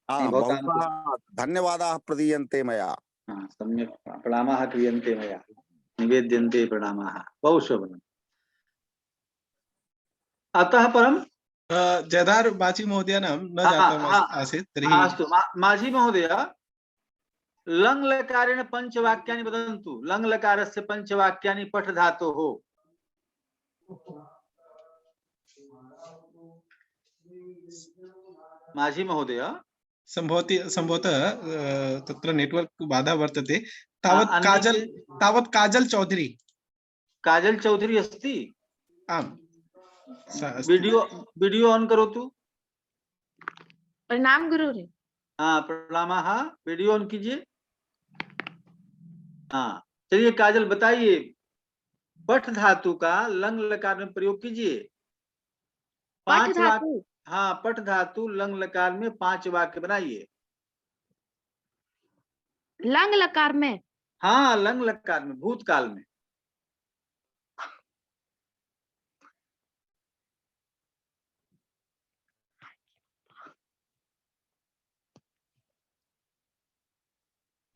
बहुधा धन्यवादाः प्रदीयन्ते मया। सम्यक् प्रणामाः क्रियन्ते मया, निवेद्यन्ते प्रणामाः। बहु शोभनम्। अतः परं जयधार माझी महोदयानां न जातम् आसीत् तर्हि अस्तु। माझी महोदय, लङ् लकारेण पञ्चवाक्यानि वदन्तु। लङ् लकारस्य पञ्चवाक्यानि पठ धातोः। माझी महोदय, सम्भवतः तत्र नेटवर्क् बाधा वर्तते। तावत् काजल चौधरी। काजल चौधरी अस्ति? आम्। वीडियो ऑन करोतु। प्रणाम गुरुजी। हाँ, प्रणामः। वीडियो ऑन कीजिए। हाँ, चलिए काजल बताइए, पठ धातु का लंग लकार में प्रयोग कीजिए। 5 वाक्य। हाँ, पठ धातु लंग लकार में 5 वाक्य बनाइए। लंग लकार में? हाँ, लंग लकार में, भूतकाल में।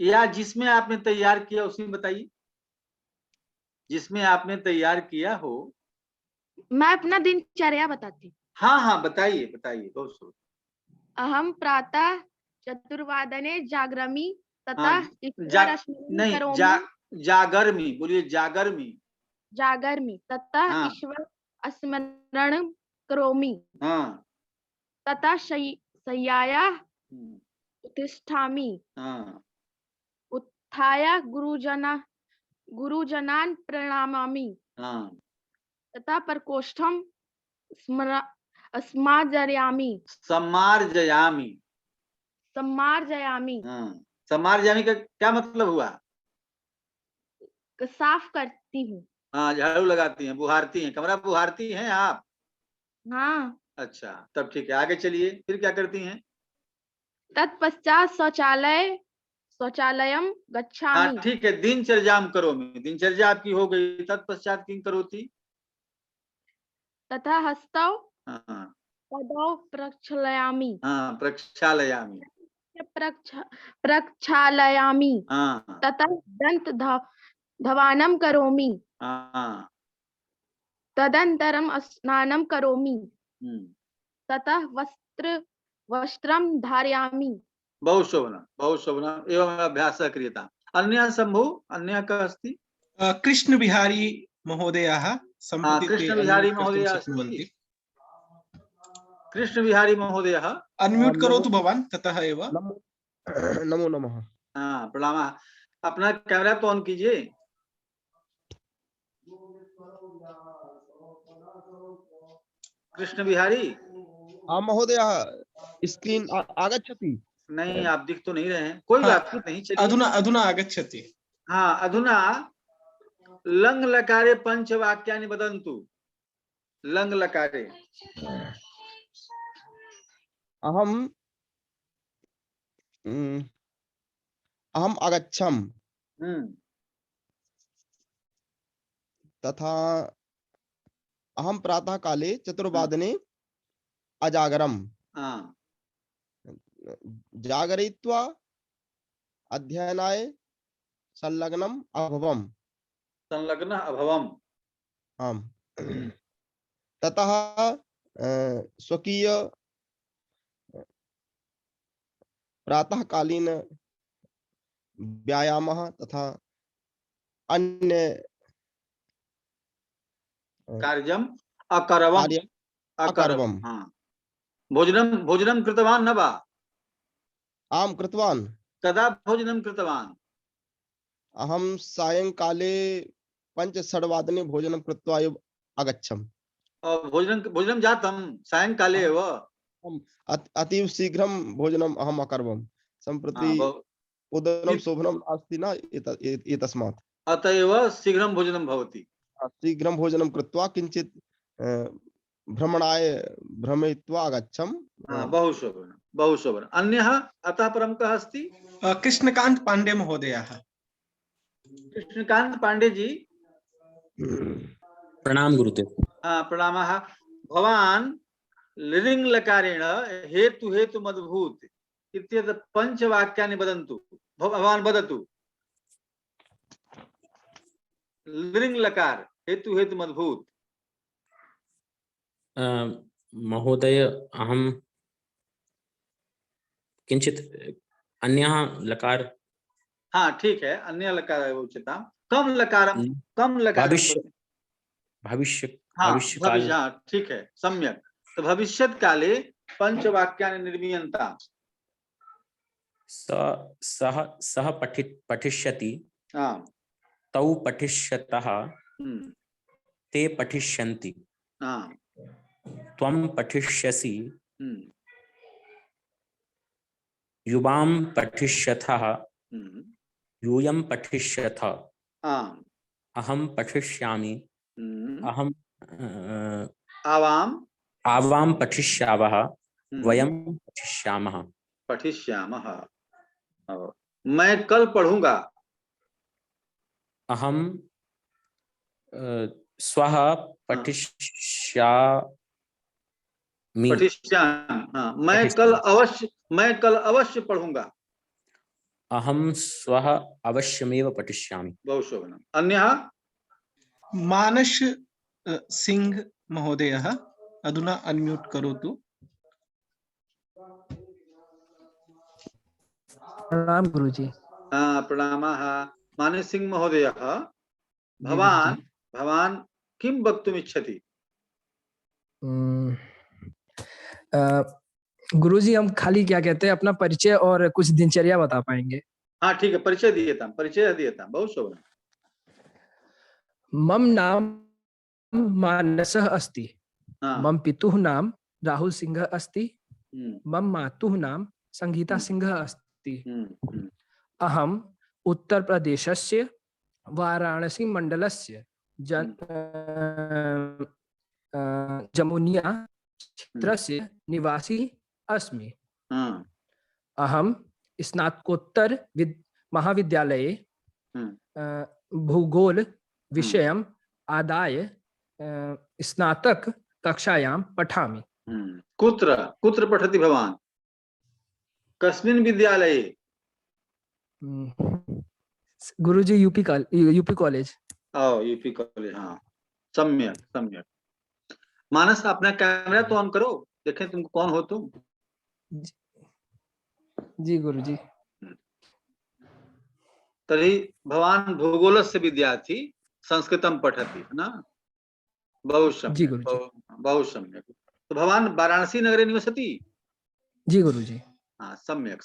या जिसमें आपने तैयार किया उसमें बताइए, जिसमें आपने तैयार किया हो। मैं अपना दिनचर्या बताती। हाँ हाँ, बताइए बताइए। बहुत शुभ। अहम प्रातः चतुर्वादने जागरामि तथा जागर्मी बोलिए, जागर्मी। जागर्मी तथा ईश्वर स्मरण करोमि। तथा शय्यायाः उत्तिष्ठामि। उत्थाय गुरुजनान् प्रणमामि। तथा प्रकोष्ठं स्मार्जयामि। सम्मार्जयामि। सम्मार्जयामि। सम्मार्जयामि का क्या मतलब हुआ? साफ करती हूँ। हाँ, झाड़ू लगाती हैं, बुहारती हैं, कमरा बुहारती हैं आप? हाँ। अच्छा, तब ठीक है, आगे चलिए। फिर क्या करती हैं? तत्पश्चात शौचालयं गच्छामि। हाँ ठीक है, दिनचर्यां करोमि। दिनचर्या आपकी हो गई। तत्पश्चात किं करोति? तथा हस्तौ पदौ प्रक्षालयामि। हाँ, प्रक्षालयामि। प्रक्षालयामि। तथा दंत धवानं करोमि। तदनन्तरं स्नानं करोमि। ततः वस्त्रं धारयामि। बहु शोभनम्, बहु शोभनम्। एवं अभ्यासः क्रियताम्। अन्यः शम्भु, अन्यः कः अस्ति? कृष्ण बिहारी महोदयः सम्प्रति कृष्ण बिहारी महोदयः अस्ति। कृष्ण बिहारी महोदयः अनम्यूट करोतु भवान्, ततः एव। नमो नमः। हाँ, प्रणामः। अपना कैमरा तो ऑन कीजिए। कृष्ण बिहारी। हाँ महोदय, स्क्रीन आगच्छति? नहीं, आप दिख तो नहीं रहे हैं। कोई बात नहीं, चलिए। अधुना आगच्छति। हाँ, अधुना लंग लकारे पंचवाक्यानि वदन्तु। लंग लकारे। अहम आगच्छम्। तथा अहम प्रातः काले चतुर्वादने अजागरम्। हाँ। जागरित्वा अध्ययनाय संलग्नम अभवम। संलग्न अभवम। आम। ततः स्वकीय प्रातःकालीन व्यायामः तथा अन्य कार्यम अकरवम। अकरवम। हाँ। भोजनम भोजनम कृतवान न वा? आम कृतवान। कदा भोजनम कृतवान? अहम सायंकाले 5-6 भोजनं कृत्वा एव आगच्छम्। और भोजनं जातं सायंकाले एव? अतीव शीघ्रं भोजनम् अहम् अकरवम्। सम्प्रति उदरं शोभनम् अस्ति न एतस्मात्। अतः एव शीघ्रं भोजनं भवति। शीघ्रं भोजनं कृत्वा किञ्चित् भ्रमणाय भ्रमयित्वा आगच्छम्। बहु शोभनं, बहु शोभनम्। अन्यः अतः परं कः अस्ति? कृष्णकांत पांडे महोदयः। कृष्णकांत पांडे जी। प्रणाम गुरुदेव। प्रणामः। भवान् लिङ् लकारेण हेतु हेतु मद्भूत इत्येतत् पञ्चवाक्यानि वदन्तु। भवान् वदतु। लिङ् लकार हेतु हेतु मद्भूत। महोदय अहं किंचित अन्यः लकार। हाँ ठीक है, अन्य लकार उच्यताम्। कम लकारम, कम लकार भविष्य हाँ भविष्य काल। भविष्य, हाँ ठीक है, सम्यक। तो भविष्यत् काले पंचवाक्यानि निर्मीयन्ताम्। सः सः पठिष्यति। तौ पठिष्यतः। ते पठिष्यन्ति। त्वं पठिष्यसि। युवां पठिष्यथः। यूयं पठिष्यथ। अहं पठिष्यामि। अहं आवां पठिष्यावः। वयं पठिष्यामः। पठिष्यामः। मैं कल पढ़ूंगा। अहं स्वः पठिष्यामि। मैं कल अवश्य पढ़ूंगा। अहं स्वः अवश्यमेव पठिष्यामि। बहु शोभनम्। अन्यः? मानस सिंह महोदयः अधुना अनम्यूट करोतु। प्रणाम गुरुजी। प्रणामः। मानस सिंह महोदयः, भवान् किं वक्तुम् इच्छति? गुरुजी हम खाली क्या कहते हैं अपना परिचय और कुछ दिनचर्या बता पाएंगे? हाँ ठीक है, परिचय दीयताम्। बहु शोभनम्। मम नाम मानसः अस्ति। मम पितुः नाम राहुल सिंह अस्ति। मम मातुः नाम संगीता सिंह अस्ति। अहम उत्तर प्रदेशस्य वाराणसी मंडलस्य जमुनिया क्षेत्रस्य निवासी अस्मि। अहम स्नातकोत्तर महाविद्यालये भूगोल विषयम् आदाय स्नातक कक्षायां पठामि। कुत्र पठति भवान्? कस्मिन् विद्यालये? गुरुजी यूपी कॉलेज। यूपी कॉलेज, हाँ सम्यक। मानस अपना कैमरा तो ऑन करो, देखें तुम कौन हो तुम। जी गुरुजी। तर्हि भवान् भूगोलस्य विद्यार्थी, संस्कृतं पठति न? बहु सम्यक्। तो भवान् वाराणसी नगरे निवसति? जी गुरुजी। हाँ सम्यक्।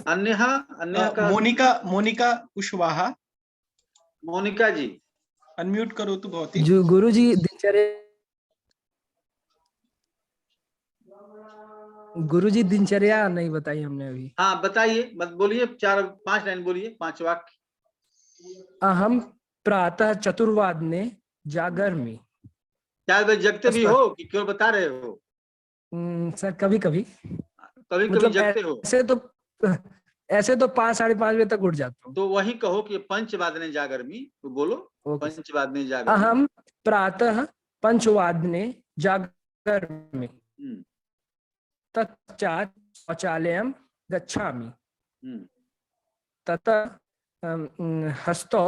अन्यः मोनिका कुशवाहा। मोनिका जी अनम्यूट करोतु भवती। गुरुजी दिनचर्या। गुरुजी दिनचर्या नहीं बताई हमने अभी। हाँ बताइए, मत बोलिए, 4-5 लाइन बोलिए, 5 वाक्य। अहम प्रातः 4 जागर्मि। 4 बजे जगते भी हो कि क्यों बता रहे हो? सर कभी कभी मतलब जगते हो? ऐसे तो 5-5:30 बजे तक उठ जाता हूँ। तो वही कहो कि 5 वादने जागर्मि, तो बोलो 5 वादने जागर्मि। अहम प्रातः 5 वादने जागर्मि। तच्चात् शौचालयं गच्छामि ततः हस्तौ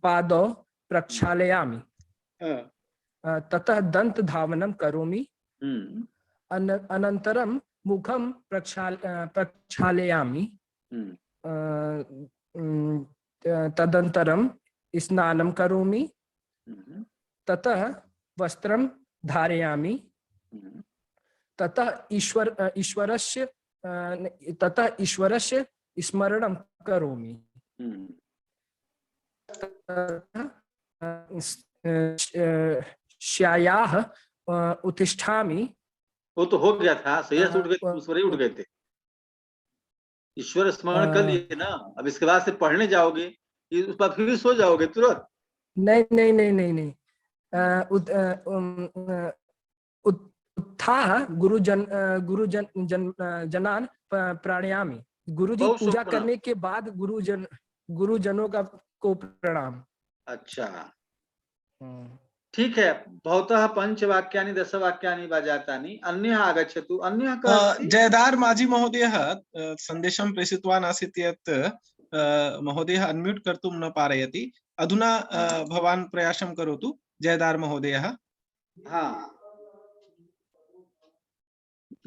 पादौ प्रक्षालयामि ततः दन्तधावनं करोमि अनन्तरं मुखं प्रक्षालयामि तदनन्तरं स्नानं करोमि ततः वस्त्रं धारयामि ततः ईश्वरस्य स्मरणं करोमि शय्याः उत्तिष्ठामि। वो तो हो गया था, सैयद उठ गए, ईश्वर ही उठ गए थे। ईश्वर स्मरण कर लिए ना, अब इसके बाद से पढ़ने जाओगे उस पर फिर सो जाओगे तुरंत। नहीं नहीं नहीं नहीं नहीं उत्थाह जनान प्राणायामी। गुरुजी पूजा करने के बाद गुरुजनों को प्रणाम। अच्छा ठीक है। भवतः पंचवाक्यानि दशवाक्यानि वा जातानि अन्यः आगच्छतु। अन्यः कः? जयदार माजी महोदयः सन्देशं प्रेषितवान् आसीत् यत् महोदयः अनम्यूट कर्तुं न पारयति। अधुना भवान् प्रयासं करोतु जयदार महोदयः। हाँ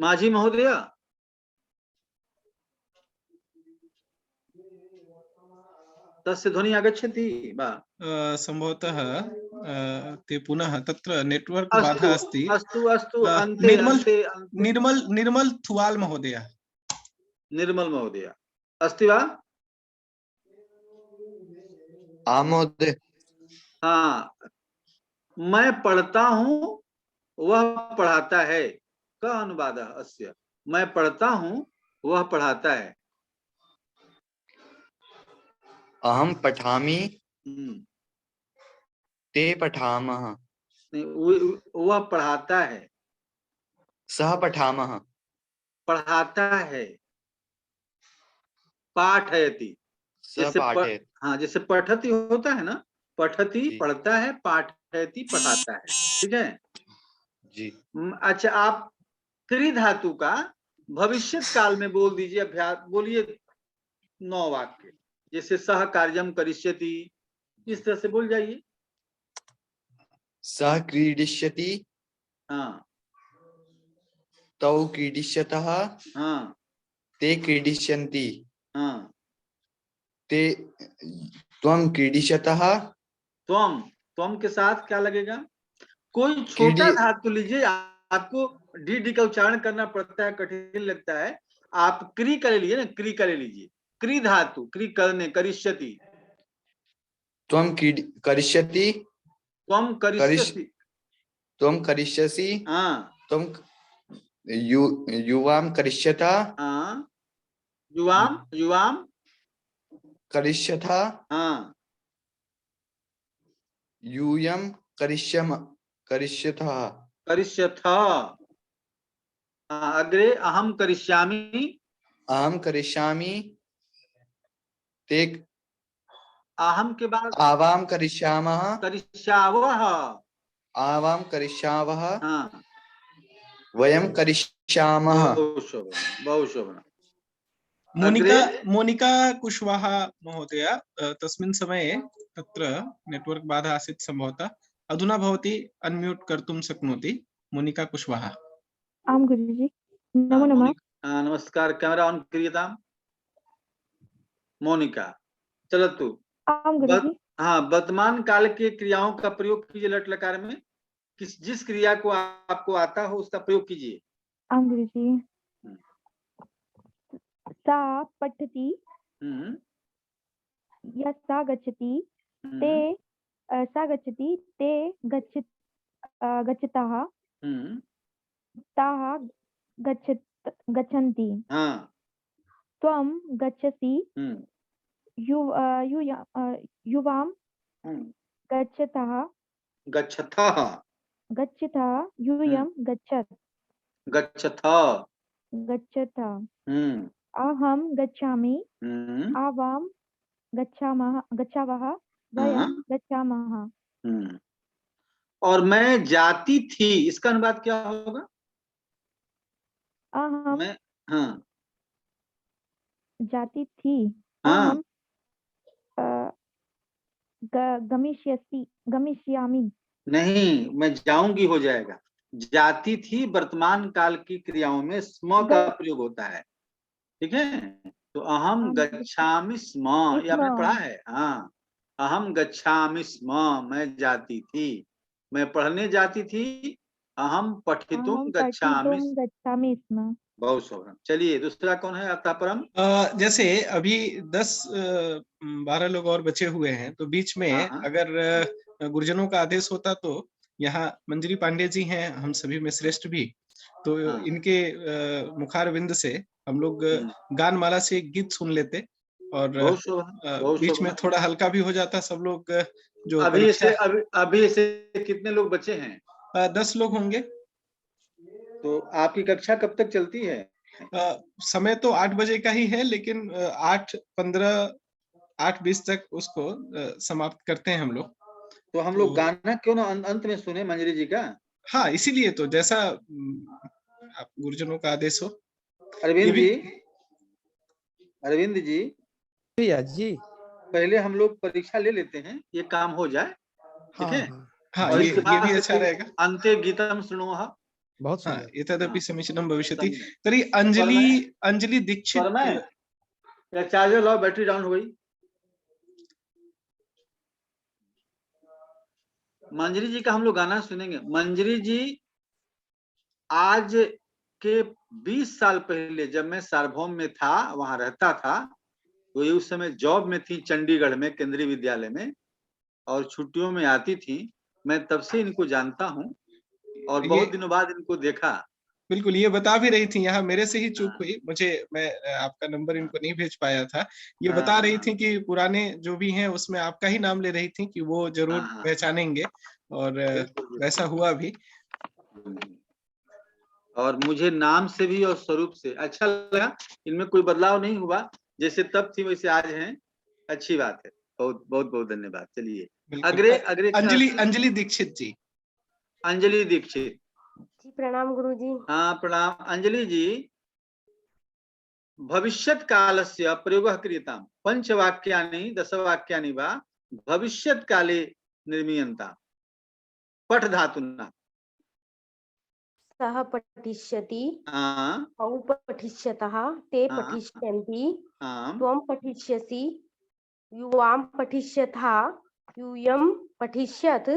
माजी महोदय तस्य ध्वनि आगच्छति वा? संभवतः ते पुनः तत्र नेटवर्क बाधा अस्ति। अस्तु अस्तु अन्ते निर्मल थुवाल महोदय। निर्मल महोदय अस्ति वा? आम् महोदय। हाँ मैं पढ़ता हूँ वह पढ़ाता है। का अनुवादः अस्य? मैं पढ़ता हूँ वह पढ़ाता है। अहं पठामि ते पठामः। वह पढ़ाता है। सः पठामः। पढ़ाता है। पाठयति। जैसे हाँ जैसे पठति होता है ना, पठति पढ़ता है, पाठयति पढ़ाता है। ठीक है जी। अच्छा आप क्रि धातु का भविष्य काल में बोल दीजिए। अभ्यास बोलिए 9 वाक्य। जैसे सह कार्यम करिष्यति, इस तरह से बोल जाइए। सः क्रीडिष्यति। हाँ तौ क्रीडिष्यतः। हाँ ते क्रीडिष्यन्ति। हाँ ते त्वं क्रीडिष्यतः। त्वं के साथ क्या लगेगा? कोई छोटा धातु लीजिए। आपको डी का उच्चारण करना पड़ता है, कठिन लगता है। आप क्री का ले लीजिए ना, क्री का ले लीजिए। क्री धातु, क्री करने, करिष्यति। त्वं करिष्यति। त्वं करिष्यसि। त्वं करिष्यसि। हाँ त्वं युवां करिष्यता। हाँ युवां करिष्यथा। हाँ यूयं करिष्यथः। करिष्यथा। अग्रे अहं करिष्यामि। अहं करिष्यामि। ते अहं के बाद आवां करिष्यामः। करिष्यावः। आवां करिष्यावः। हाँ वयं करिष्यामः। बहु शोभना। मोनिका कुशवाहा महोदय तस्मिन् समये तत्र नेटवर्क बाधा आसीत् सम्भवतः। अधुना भवती अनम्यूट कर्तुं शक्नोति। मोनिका कुशवाहा। आम गुरुजी नमो नमः। नमस्कार। Camera on क्रियताम्। मोनिका चलतु। आम गुरुजी। हाँ वर्तमान काल के क्रियाओं का प्रयोग कीजिए लट लकार में। जिस क्रिया को आपको आता हो उसका प्रयोग कीजिए। आम गुरुजी। सा पठति या सा गच्छति ते सा गच्छति ते गच्छतः ताः गच्छन्ति। त्वं गच्छसि युवां गच्छतः यूयं गच्छथ। अहं गच्छामि आवां गच्छावः वयं गच्छामः। और मैं जाती थी, इसका अनुवाद क्या होगा? अहम मैं हाँ जाती थी। हाँ अहम गमिष्यामि। नहीं, मैं जाऊंगी हो जाएगा। जाती थी वर्तमान काल की क्रियाओं में स्म का प्रयोग होता है, ठीक है। तो अहम गच्छामि स्म, ये आपने पढ़ा है। हाँ, अहम गच्छामि स्म, मैं जाती थी, मैं पढ़ने जाती थी। अहम पठितुम गच्छामि। गच्छामि स्म। बहुत शोभन। चलिए दूसरा कौन है आपका परम? जैसे अभी 10-12 लोग और बचे हुए हैं, तो बीच में अगर गुरुजनों का आदेश होता तो यहाँ मंजरी पांडे जी हैं, हम सभी में श्रेष्ठ भी, तो इनके मुखारविंद से हम लोग गान माला से एक गीत सुन लेते और बीच में थोड़ा हल्का भी हो जाता। सब लोग जो अभी से कितने लोग बचे हैं? 10 लोग होंगे। तो आपकी कक्षा कब तक चलती है? समय तो 8 बजे का ही है, लेकिन 8:15 8:20 तक उसको समाप्त करते हैं हम लोग। तो हम लोग गाना क्यों ना अंत में सुने मंजरी जी का? हाँ, इसीलिए तो जैसा आप गुरुजनों का आदेश हो। अरविंद जी भैया जी, पहले हम लोग परीक्षा ले लेते हैं, ये काम हो जाए, ठीक है। हाँ, और ये भी अच्छा रहेगा। अन्ते गीतम शृणुमः। बहुत हाँ, एतदपि समीचीनं भविष्यति। तर्हि पर अंजलि दीक्षित। या चार्जर लाओ, बैटरी डाउन हो गई। मंजरी जी का हम लोग गाना सुनेंगे। मंजरी जी आज के 20 साल पहले जब मैं सार्वभौम में था, वहां रहता था, तो ये उस समय जॉब में थी चंडीगढ़ में केंद्रीय विद्यालय में, और छुट्टियों में आती थी। मैं तब से इनको जानता हूँ और बहुत दिनों बाद इनको देखा। बिल्कुल, ये बता भी रही थी, यहाँ मेरे से ही चूक हुई, मैं आपका नंबर इनको नहीं भेज पाया था। ये बता रही थी कि पुराने जो भी हैं उसमें आपका ही नाम ले रही थी कि वो जरूर पहचानेंगे, और वैसा हुआ भी। और मुझे नाम से भी और स्वरूप से अच्छा लगा। इनमें कोई बदलाव नहीं हुआ, जैसे तब थी वैसे आज हैं। अच्छी बात है, बहुत बहुत बहुत धन्यवाद। चलिए अगले अंजलि दीक्षित जी। अंजलि दीक्षित जी, प्रणाम गुरुजी। हाँ प्रणाम। अंजलि जी, भविष्यत् कालस्य प्रयोगः क्रियताम्, पंचवाक्यानि 10 वाक्यानि वा भविष्यत् काले निर्मीयन्ताम्। पठ धातुना। सः पठिष्यति, तौ पठिष्यतः, ते पठिष्यन्ति, त्वं पठिष्यसि, युवां पठिष्यथः, यूयं पठिष्यत्,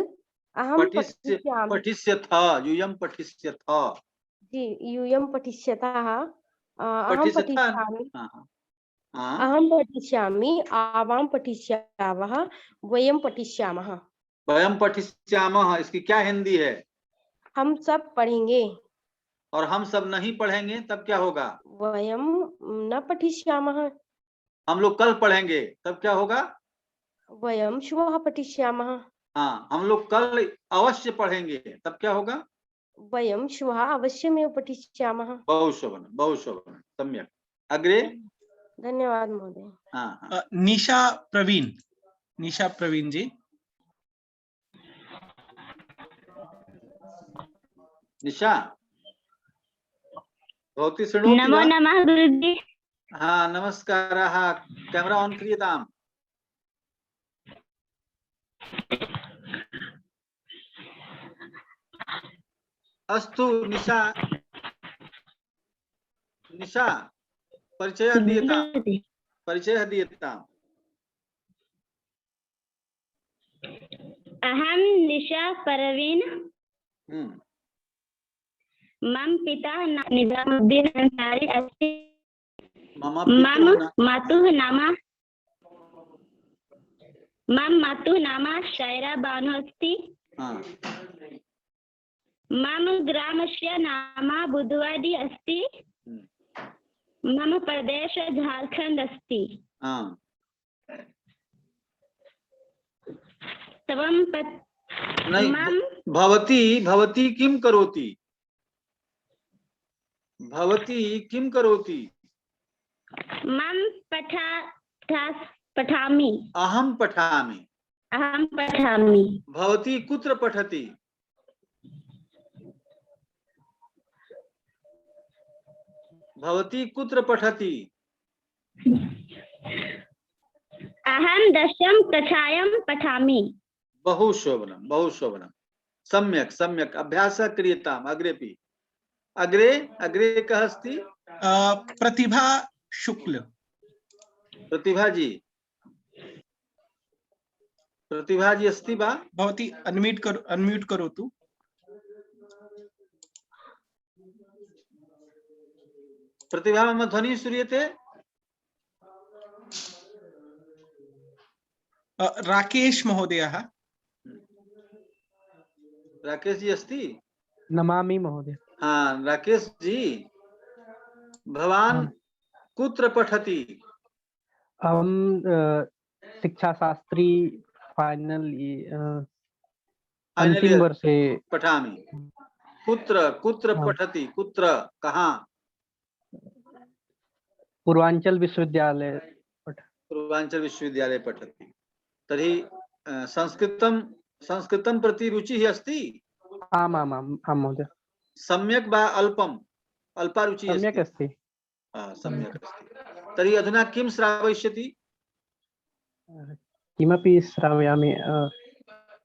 अहं पठिष्यामि। पठिष्यथ, यूयं पठिष्यथ। जी, यूयं पठिष्यतः, अहं पठिष्यामि, अहं पठिष्यामि, आवां पठिष्यावः, वयं पठिष्यामः। वयं पठिष्यामः, इसकी क्या हिंदी है? हम सब पढ़ेंगे। और हम सब नहीं पढ़ेंगे तब क्या होगा? वयं न पठिष्यामः। हम लोग कल पढ़ेंगे तब क्या होगा? वयं श्वः पठिष्यामः। हाँ, हम लोग कल अवश्य पढ़ेंगे तब क्या होगा? वयं श्वः अवश्यमेव पठिष्यामः। बहु शोभन, बहु शोभन, सम्यक। अग्रे। धन्यवाद महोदय। हाँ, निशा प्रवीण जी। निशा भवती शृणोति वा? नमो नमः गुरुजी। हाँ, नमस्कारः। कैमरा ऑन क्रियताम्। अस्तु निशा, परिचयः दीयताम्। अहं निशा परवीन। मम पिता निजामुद्दीन अंसारी अस्ति। मम मातुः नाम शायरा बानु अस्ति। मम ग्रामस्य नाम बुधवाडी अस्ति। मम प्रदेश झारखंड अस्ति। भवती किं करोति? भवती किं करोति? मम पठामि। अहं पठामि। अहं पठामि। भवती कुत्र पठति? भवती कुत्र पठति? अहं दशम कक्षायां पठामि। बहु शोभनम, बहु शोभनम। सम्यक सम्यक अभ्यासः क्रियताम्। अग्रेपि अग्रे अग्रे कः अस्ति? प्रतिभा शुक्ल। प्रतिभा जी, प्रतिभा जी अस्ति वा? भवती अनम्यूट करोतु। प्रतिभा मम ध्वनिः श्रूयते? राकेश महोदयः। राकेश जी अस्ति? नमामि महोदय। हाँ राकेश जी, भवान कुत्र पठति? शिक्षा शास्त्री फाइनल अंतिम वर्षे पठामि। कुत्र कुत्र पठति? कुत्र कहाँ? पूर्वांचल विश्वविद्यालय। पूर्वांचल विश्वविद्यालय पठति। तर्हि संस्कृतं संस्कृतं प्रति रुचिः अस्ति? आमामाम् आं महोदय। सम्यक् वा अल्पम्? अल्पा रुचिः अस्ति? सम्यक् अस्ति। सम्यक् अस्ति। तर्हि अधुना किं श्रावयिष्यति? किमपि श्रावयामि,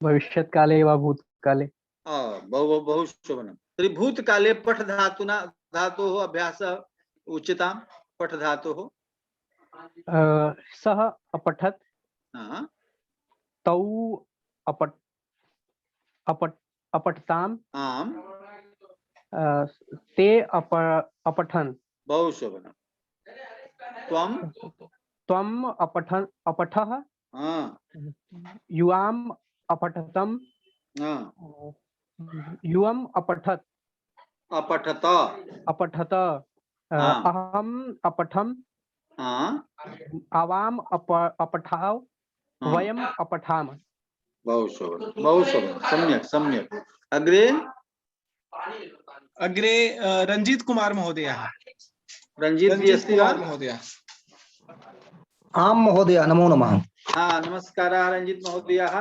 भविष्यत्काले वा भूतकाले। बहु बहु शोभनम्। तर्हि भूतकाले पठ धातुना धातोः अभ्यासः उच्यताम्। पठ धातोः। सः अपठत्, तौ अपठताम्, आम्, ते अपठन्। बहु शोभनम्। त्वम् अपठः, युवाम् अपठतम्, युवम् अपठत्, अपठत, अहम् अपठम्, आवाम अपठाव, वयम् अपठाम। बहु शोभनम्, बहु शोभनम्। सम्यक् सम्यक्। अग्रे अग्रे रंजीत कुमार महोदयः। रंजीत जी अस्ति वा? महोदय। आं महोदय, नमो नमः। हाँ नमस्कारः रंजीत महोदयः।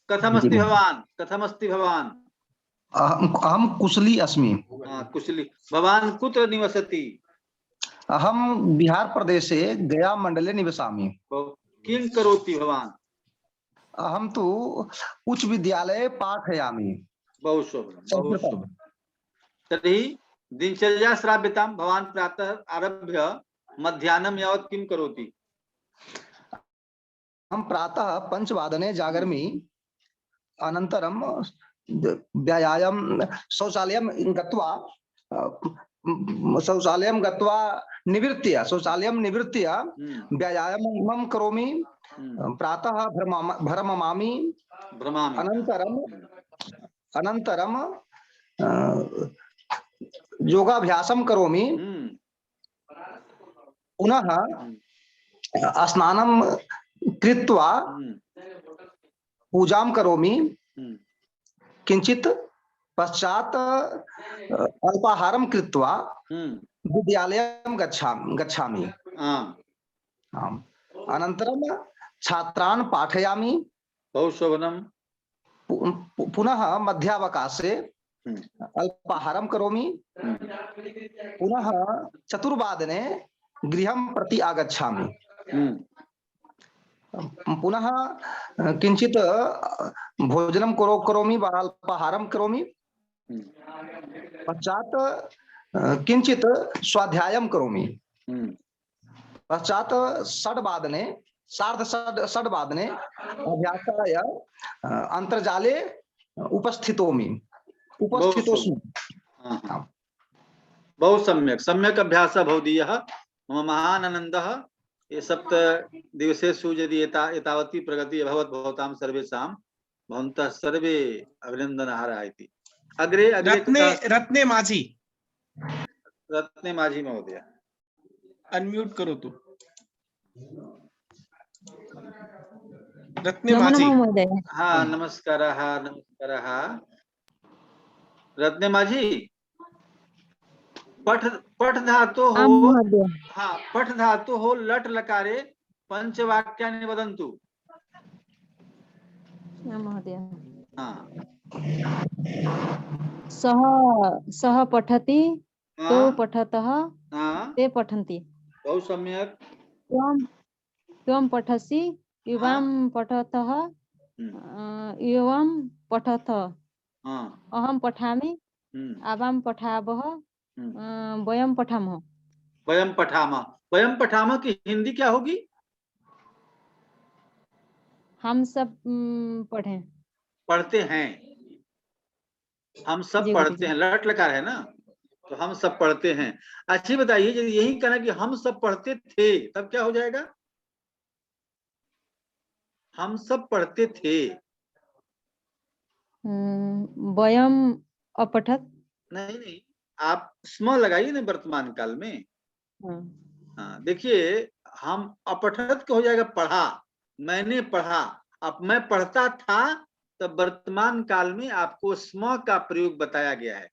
कथमस्ति भवान्? कथमस्ति भवान्? अहं कुशली अस्मि। कुशली। भवान् कुत्र निवसति? अहं बिहार प्रदेशे गया मंडले निवसामि। किं करोति भवान्? अहं तु उच्च विद्यालये पाठयामि। बहु शोभनम्, बहु शोभनम्। तर्हि दिनचर्या श्राव्यतां। भवान् प्रातः आरभ्य मध्याह्नं यावत् किं करोति? अहं प्रातः 5 वादने जागर्मि, अनन्तरं व्यायामं शौचालयं गत्वा निवृत्य व्यायामं करोमि। प्रातः भ्रमामि, अनन्तरं योगाभ्यासं करोमि। पुनः स्नानं कृत्वा पूजां करोमि। किंचित पश्चात् अल्पाहारं कृत्वा विद्यालयं गच्छामि। अनन्तरं छात्रान् पाठयामि। बहु शोभनम्। पुनः मध्यावकाशे अल्पाहारं करोमि। पुनः 4 वादने गृहं प्रति आगच्छामि। पुनः किंचित भोजनं करोमि, अल्पाहारं करोमि। पश्चात् किंचित स्वाध्यायं करोमि। पश्चात् 6 वादने सार्ध वादने अभ्यासाय अन्तर्जाले उपस्थितोस्मि। बहु सम्यक् सम्यक् अभ्यासः भवदीयः। मम महान् आनन्दः। ये 7 दिवसेषु यदि एतावती प्रगतिः अभवत् भवतां सर्वेषां, भवन्तः सर्वे अभिनन्दनार्हाः इति। अग्रे रत्ने माझी। रत्ने माझी महोदय अनम्यूट करोतु। रत्ने माझी। हाँ नमस्कारः नमस्कारः। रत्ने माझी, पठ धातोः हाँ पठ धातोः लट् लकारे पंचवाक्यानि वदन्तु। महोदय। हाँ सः पठति, तो पठतः ते पठन्ति। बहु सम्यक्। त्वं पठसि युवां पठतः युवां पठथ। अहं पठामि आवां पठावः वयं पठामः। वयं पठामः। वयं पठामः की हिंदी क्या होगी? हम सब पढ़ें। पढ़ते हैं। हम सब पढ़ते हैं, लट लकार है ना, तो हम सब पढ़ते हैं। अच्छी बताइए, यदि यही कहना कि हम सब पढ़ते थे तब क्या हो जाएगा? हम सब पढ़ते थे। वयम अपठत। नहीं, आप स्म लगाइए ना वर्तमान काल में। हाँ, देखिए हम अपठत हो जाएगा पढ़ा, मैंने पढ़ा। अब मैं पढ़ता था, तब वर्तमान काल में आपको स्म का प्रयोग बताया गया है।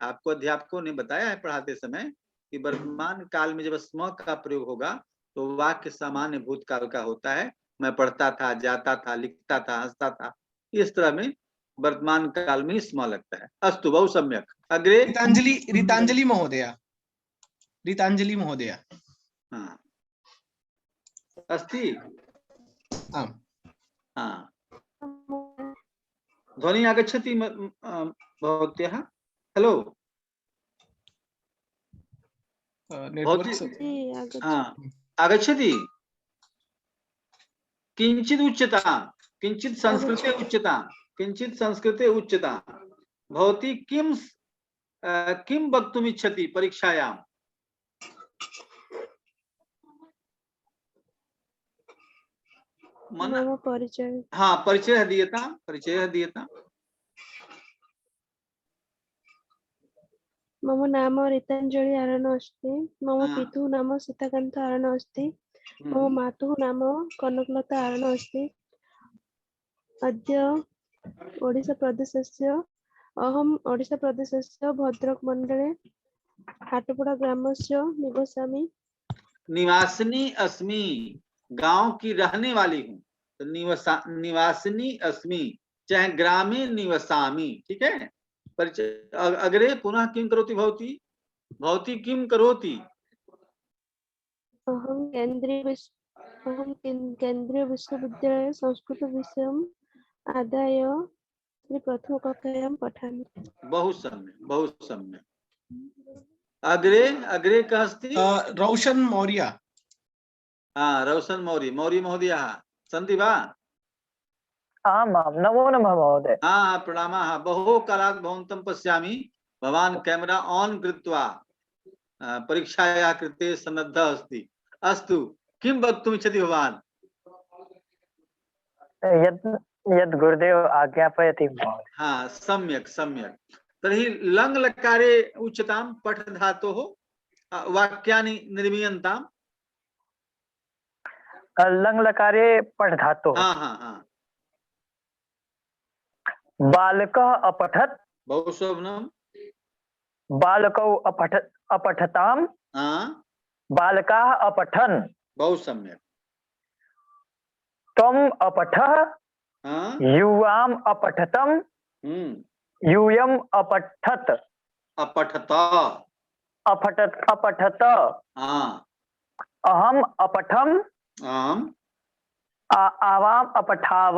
आपको अध्यापकों ने बताया है पढ़ाते समय कि वर्तमान काल में जब स्म का प्रयोग होगा तो वाक्य सामान्य भूतकाल का होता है। मैं पढ़ता था, जाता था, लिखता था, हंसता था, इस तरह में वर्तमान काल में स्म लगता है। अस्तु, बहु सम्यक। अग्रे रीतांजलि महोदया। रीतांजलि महोदया। हाँ, अस्ति। हाँ, ध्वनि आगच्छति भवत्याः? हेलो आगच्छति। किंचित् उच्यतां, किंचित् संस्कृते उच्यतां, किंचित् संस्कृते उच्यतां। भवती किं वक्तुम् इच्छति परीक्षायां? मम परिचय। हाँ, परिचयः दीयतां, परिचयः दीयतां। मम नाम रीतांजलि आरण अस्ति। मम पितुः नाम सीताकान्त आरण अस्ति। मम मातुः नाम कनकलता आरण अस्ति। अद्य अहम् ओडिशाप्रदेशस्य भद्रक मण्डले हाटपड़ा ग्रामस्य निवसामि। निवासिनी अस्मि, गांव की रहने वाली हूँ, तो निवासिनी अस्मि, चाहे ग्रामे निवसामि। ठीक है। अग्रे पुनः किं करोति भवती? भवती किं करोति? अहं केन्द्रीय विश्वविद्यालये संस्कृत विषयम् आदाय प्रथम कक्षायां पठामि। बहु सम्यक्, बहु सम्यक्। अग्रे कः अस्ति? रोशन मौर्य। हाँ, रोशन मौर्य। मौर्य महोदयः सन्ति वा? आम् आम्, नमो नमः महोदय। हाँ, प्रणामः। बहु कालात् भवन्तं पश्यामि। भवान् कैमरा ऑन कृत्वा परीक्षायाः कृते सन्नद्धः अस्ति। अस्तु, किं वक्तुम् इच्छति भवान्? यद् गुरुदेव आज्ञापयति महोदय। हाँ, सम्यक् सम्यक्। तर्हि लङ् लकारे उच्यतां पठ धातोः वाक्यानि निर्मीयन्ताम्। लङ् लकारे पठ धातोः। हाँ हाँ हाँ। बालकः अपठत्। बहु शोभनम्। बालकौ अपठताम्। बालकाः अपठन्। बहु सम्यक्। त्वम् अपठः। युवाम् अपठतम्। यूयम् अपठत्। अपठत। अहम् अपठम्। आवाम् अपठाव।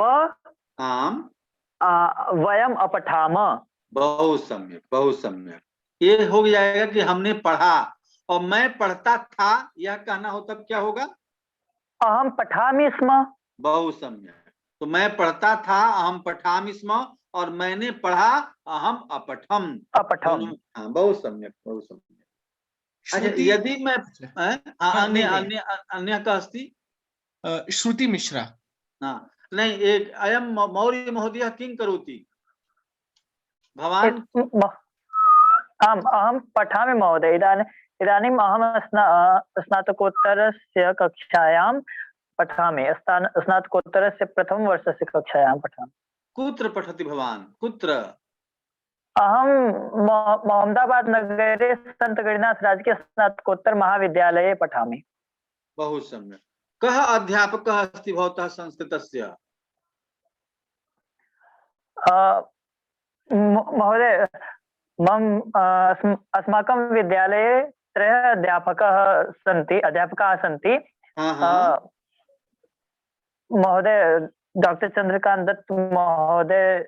वयम् अपठाम। बहुत सम्यक, बहुत सम्यक। ये हो जाएगा कि हमने पढ़ा, और मैं पढ़ता था यह कहना हो तब क्या होगा? अहम पठामि स्म। बहुत सम्यक। तो मैं पढ़ता था अहम पठामि स्म, और मैंने पढ़ा अहम अपठम। हाँ, बहुत सम्यक, बहुत सम्यक। अच्छा, यदि मैं अन्य का अस्ति श्रुति मिश्रा। हाँ, नहीं, एक अयम मौर्य महोदय किं करोति? भवान्? आम्, अहं पठामि महोदय। इदानीम् अहं स्नातकोत्तरस्य कक्षायां पठामि। स्नातकोत्तरस्य प्रथमवर्षस्य कक्षायां पठामि। कुत्र पठति भवान्? कुत्र? अहं मोहम्मदाबाद नगरे संत गणिनाथ राजकीय स्नातकोत्तर महाविद्यालये पठामि। बहु सम्यक्। कः अध्यापकः अस्ति भवतः संस्कृतस्य? महोदय, मम अस्माकं विद्यालये त्रयः अध्यापकाः सन्ति महोदय डॉक्टर चंद्रकांत दत्त महोदय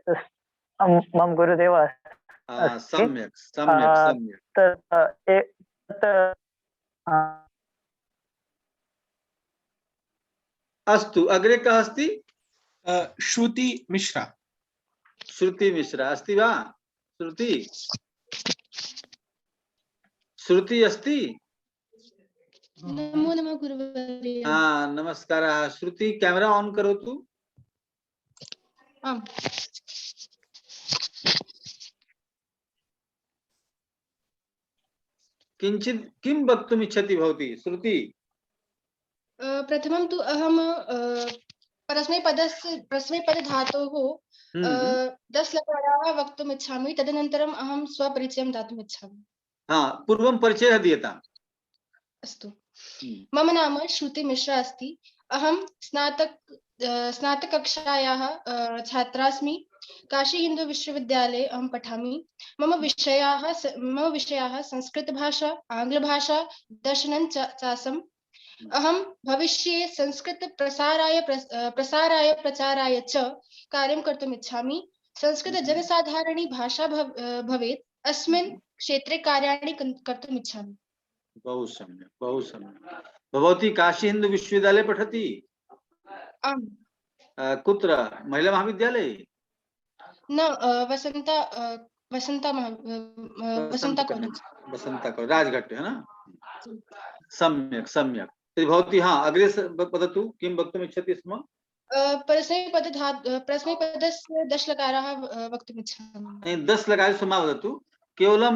मम गुरुदेव अस्ति। सम्यक् सम्यक् सम्यक् अस्तु अग्रे कः अस्ति? श्रुति मिश्रा। श्रुति मिश्रा अस्ति वा? श्रुति अस्ति? नमो नमः गुरुवर्य। नमस्कारः। श्रुति कैमरा ऑन करोतु। आम्। किंचित् किं वक्तुम् इच्छति भवती श्रुति? प्रथमं तु अहं परस्मैपदधातोः 10 लकाराः वक्तुम् इच्छामि, तदनन्तरम् अहं स्वपरिचयं दातुम् इच्छामि। पूर्वं परिचयः दीयताम्। अस्तु। मम नाम श्रुति मिश्रा अस्ति। अहं स्नातककक्षायाः छात्रा अस्मि। काशी हिंदू विश्वविद्यालये अहं पठामि। मम विषयाः संस्कृतभाषा, आङ्ग्लभाषा, दर्शनं चासम्। अहं भविष्ये संस्कृत प्रसाराय प्रचाराय च कार्यं कर्तुम् इच्छामि। संस्कृत जनसाधारणी भाषा भवेत्, अस्मिन् क्षेत्रे कार्याणि कर्तुम् इच्छामि। बहु सम्यक् बहु सम्यक्। भवती काशी हिंदू विश्वविद्यालये पठति? आम्। कुत्र? महिला महाविद्यालये? न, वसंता कॉलेज राजघाट है ना? सम्यक् सम्यक्। तर्हि भवती अग्रे वदतु किं वक्तुम् इच्छति स्म? परस्मैपदस्य 10 लकाराः वक्तुम् इच्छामि। 10 लकारेषु मा वदतु, केवलं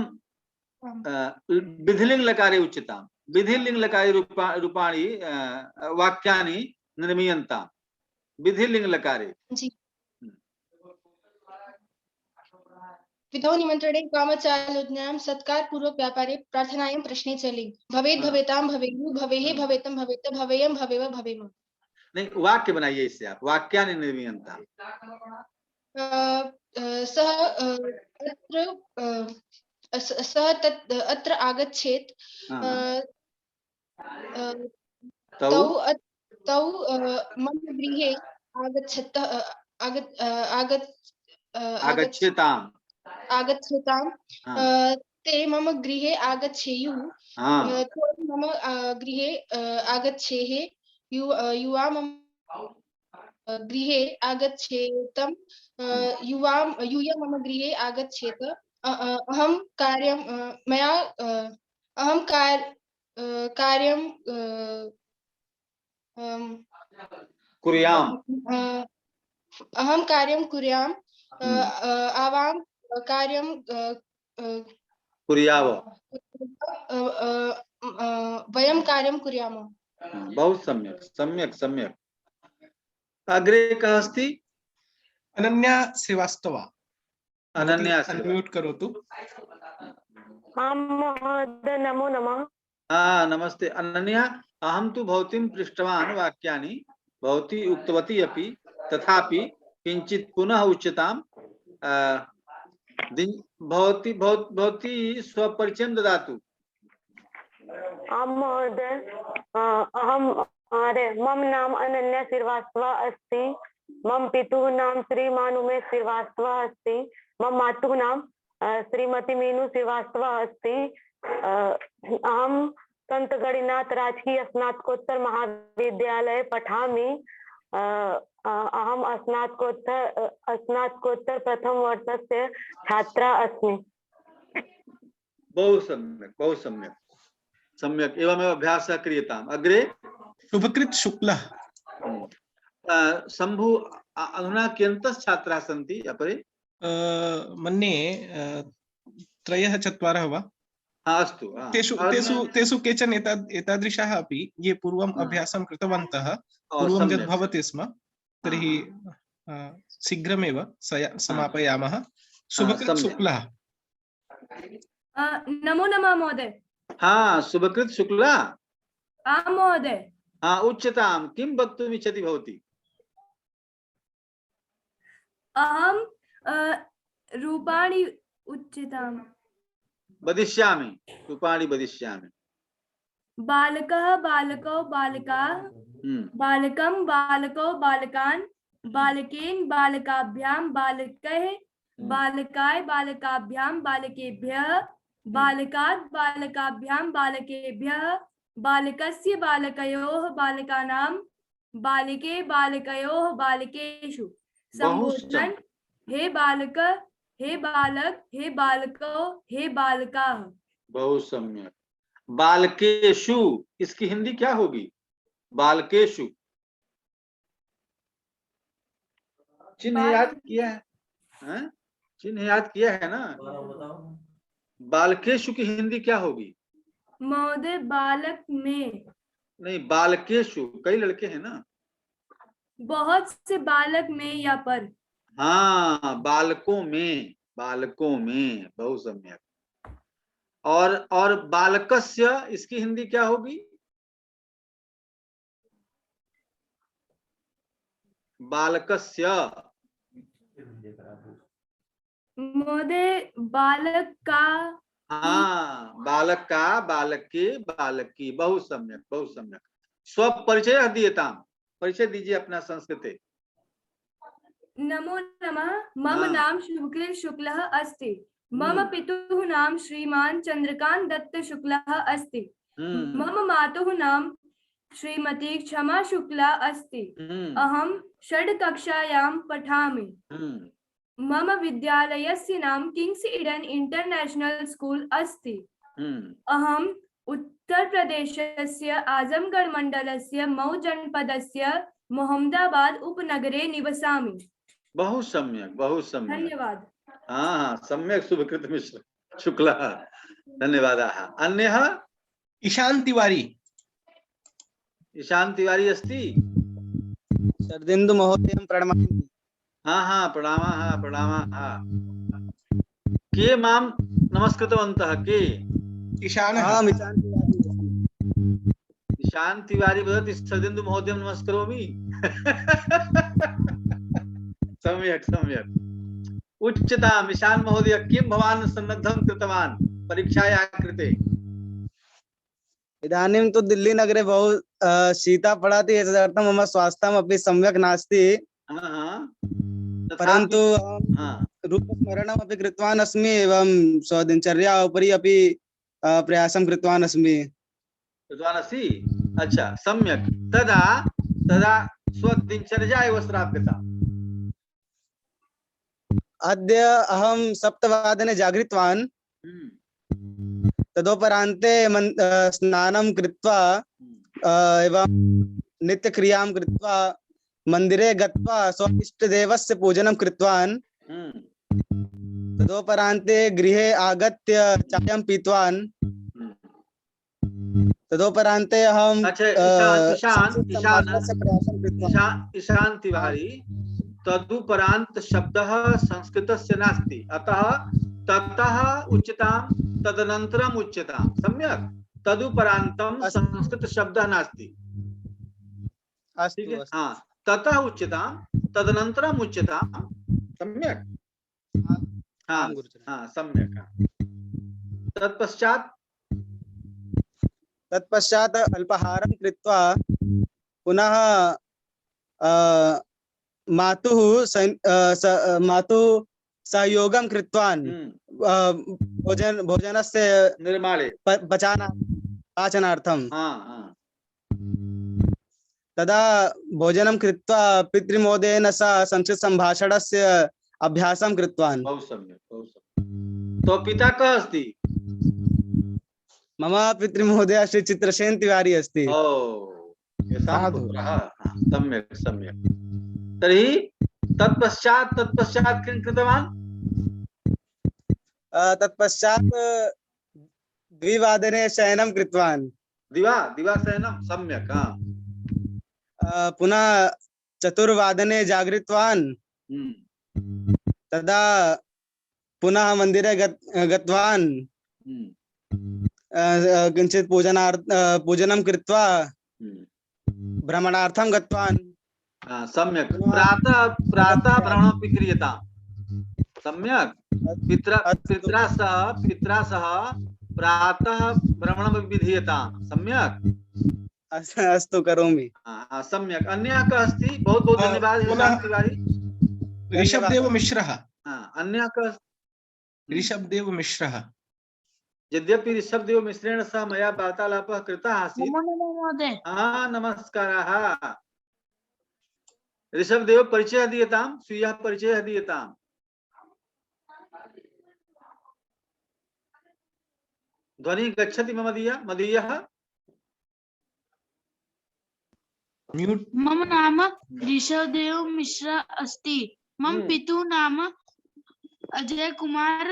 विधिलिंग लकारे उच्यताम्। विधिलिंग लकारे रूपाणि वाक्यानि निर्मीयन्ताम्। विधिलिंग लकारे। विधौ निमन्त्रणे कामचालोज्ञां सत्कार पूर्वक व्यापारे प्रार्थनायां प्रश्ने च लिङ् भवेत् भवेतां भवेयु भवेः भवेतं भवेत भवेयं भवेव भवेम। नहीं, वाक्य बनाइए इससे आप। वाक्यानि निर्मीयन्ताम्। सः अत्र आगच्छेत्। तौ मम गृहे आगच्छेताम्। ते मम गृहे आगच्छेयुः। मम गृहे आगच्छेः। युवा मम गृहे आगच्छेतम्। यूयं मम गृहे आगच्छेत। अहं कार्यं कुर्याम्। आवां कार्यं कुर्याव। वयं कार्यं कुर्यामः। बहुत सम्यक् सम्यक् सम्यक्। अग्रे कः अस्ति? अनन्या श्रीवास्तवा। अनन्या अनम्यूट करोतु। महोदय नमो नमः। नमस्ते अनन्या। अहं तु भवतीं पृष्टवान् वाक्यानि, भवती उक्तवती अपि, तथापि किंचित पुनः उच्यताम्। भवती स्वपरिचयं ददातु। आम् महोदय। मम नाम अनन्या श्रीवास्तवा अस्ति। मम पितुः नाम श्रीमान उमेश श्रीवास्तवा अस्ति। मम मातुः नाम श्रीमती मीनू श्रीवास्तवा अस्ति। अहं संत गणिनाथ राजकीय स्नातकोत्तर महाविद्यालये पठामि। अहम स्नातकोत्तर प्रथम वर्षस्य छात्रा अस्मि। बहु सम्यक् बहु सम्यक् सम्यक्। एवमेव अभ्यासः क्रियताम्। अग्रे शुभकृत् शुक्लः। शम्भु अधुना कियन्तः छात्राः सन्ति अपरे? मन्ये 3-4 वा? अस्तु। तेषु केचन एतादृशाः अपि ये पूर्वम् अभ्यासं कृतवन्तः, पूर्वं यद् भवति स्म, तर्हि शीघ्रमेव समापयामः। शुभकृत् शुक्लः। नमो नमः महोदय। शुभकृत् शुक्ला। आम् महोदय। उच्यतां किं वक्तुम् इच्छति भवती? अहं रूपाणि उच्यताम्। वदिष्यामि, रूपाणि वदिष्यामि। बालकः बालकौ बालिकाः, बालकं बालकौ बालकान्, बालकेन बालकाभ्यां बालकैः, बालकाय बालकाभ्यां बालकेभ्यः, बालकात् बालकाभ्यां बालकेभ्यः, बालकस्य बालकयोः बालकानां, बालिके बालकयोः बालकेषु संबोधन हे बालक, हे बालक, हे बालको, हे बालकाः। बहुत सम्यक। बालकेषु, इसकी हिंदी क्या होगी? बालकेषु। चिन्ह याद किया है? चिन्ह याद किया है ना? बालकेषु की हिंदी क्या होगी? महोदय बालक में। नहीं, बालकेषु कई लड़के हैं ना, बहुत से बालक में या पर। हाँ, बालकों में, बालकों में, बहुत सम्यक। और बालकस्य, इसकी हिंदी क्या होगी? बालकस्य। महोदय बालक का। हाँ, बालक का, बालक के, बालक की। बहुत सम्यक, बहुत सम्यक। स्व परिचय दीयताम, परिचय दीजिए अपना संस्कृते। नमो नमः, मम नाम शुभकृत शुक्लः अस्ति, मम पितुः नाम श्रीमान चंद्रकांत दत्त शुक्लः अस्ति, मम मातुः नाम श्रीमती क्षमा शुक्ला अस्ति, अहं षड्कक्षायां पठामि, मम विद्यालयस्य नाम किंग्स ईडन इंटरनेशनल स्कूल अस्ति, अहं उत्तर प्रदेशस्य आजमगढ़ मंडलस्य मऊ जनपदस्य मोहम्मदाबाद उपनगरे निवसामि। बहुत सम्यक, बहुत सम्यक। धन्यवाद। हाँ, सम्यक शुभकृत मिश्र शुक्ला, धन्यवाद। अन्यः ईशान तिवारी। ईशान तिवारी अस्ति। शरदिन्दु महोदयं प्रणमामि। हाँ, प्रणामः, प्रणामः। के मां नमस्कृतवन्तः के? ईशान। ईशान तिवारी वदति शरदिन्दु महोदयं नमस्करोमि। सम्यक्, सम्यक्। उच्यताम् ईशान महोदय, किं भवान् सन्नद्धं कृतवान् परीक्षायाः कृते? इदानीं तु दिल्ली नगरे बहु शीता पड़ति, तदर्थं मम स्वास्थ्यम् अपि सम्यक् नास्ति, परन्तु रूपस्मरणम् अपि कृतवान् अस्मि, एवं स्वदिनचर्या उपरि अपि प्रयासं कृतवान् अस्मि। अच्छा, सम्यक्। तदा स्वदिनचर्या एव श्राव्यता। अद्य अहं 7:00 जागृतवान्, तदोपरान्ते स्नानं कृत्वा एवं नित्यक्रियां कृत्वा मंदिरे गत्वा स्वइष्टदेवस्य पूजनं कृतवान्, तदोपरान्ते गृहे आगत्य चायं पीतवान्, तदोपरान्ते अहं ईशान तिवारी, तदुपरांत शब्दः संस्कृतस्य नास्ति, अतः ततः उच्यतां तदनन्तरम् उच्यतां। सम्यक्। तदुपरान्तं संस्कृत शब्दः नास्ति। ठीक है? हाँ, ततः उच्यतां तदनन्तरम् उच्यतां। सम्यक्। हाँ, सम्यक्। तत्पश्चात् अल्पाहारं कृत्वा पुनः मातुः सहयोगं कृतवान् भोजनस्य निर्माणे पाचनार्थं। तदा भोजनं कृत्वा पितृमहोदयेन सह संस्कृत सम्भाषणस्य अभ्यासं कृतवान्। बहु सम्यक्, बहु सम्यक्। तो पिता कः अस्ति? मम पितृमहोदयः श्री चित्रसेन तिवारी अस्ति। सम्यक्, सम्यक्। तर्हि तत्पश्चात् किं कृतवान्? तत्पश्चात् 2:00 शयनं कृतवान्। दिवा शयनं। सम्यक्। पुनः 4:00 जागृतवान्, तदा पुनः मन्दिरे गतवान्, किञ्चित् पूजनं कृत्वा भ्रमणार्थं गतवान्। सम्यक्। प्रातः भ्रमणमपि क्रियताम्। सम्यक। पित्रा सह प्रातः भ्रमणं विधीयताम्। सम्यक। अस्तु करोमि। सम्यक। अन्यः कः अस्ति? बहुत बहुत धन्यवाद हेमंत तिवारी। ऋषभदेव मिश्रः। अन्यः कः? ऋषभदेव मिश्रः। यद्यपि ऋषभदेव मिश्रेण सह मया वार्तालापः कृतः आसीत्। नमस्कारः। ऋषभदेव परिचयः दीयताम्, स्वीयः परिचयः दीयताम्। ध्वनिः गच्छति मदीयः? मम नाम ऋषभदेव मिश्रा अस्ति। मम पितुः नाम अजय कुमार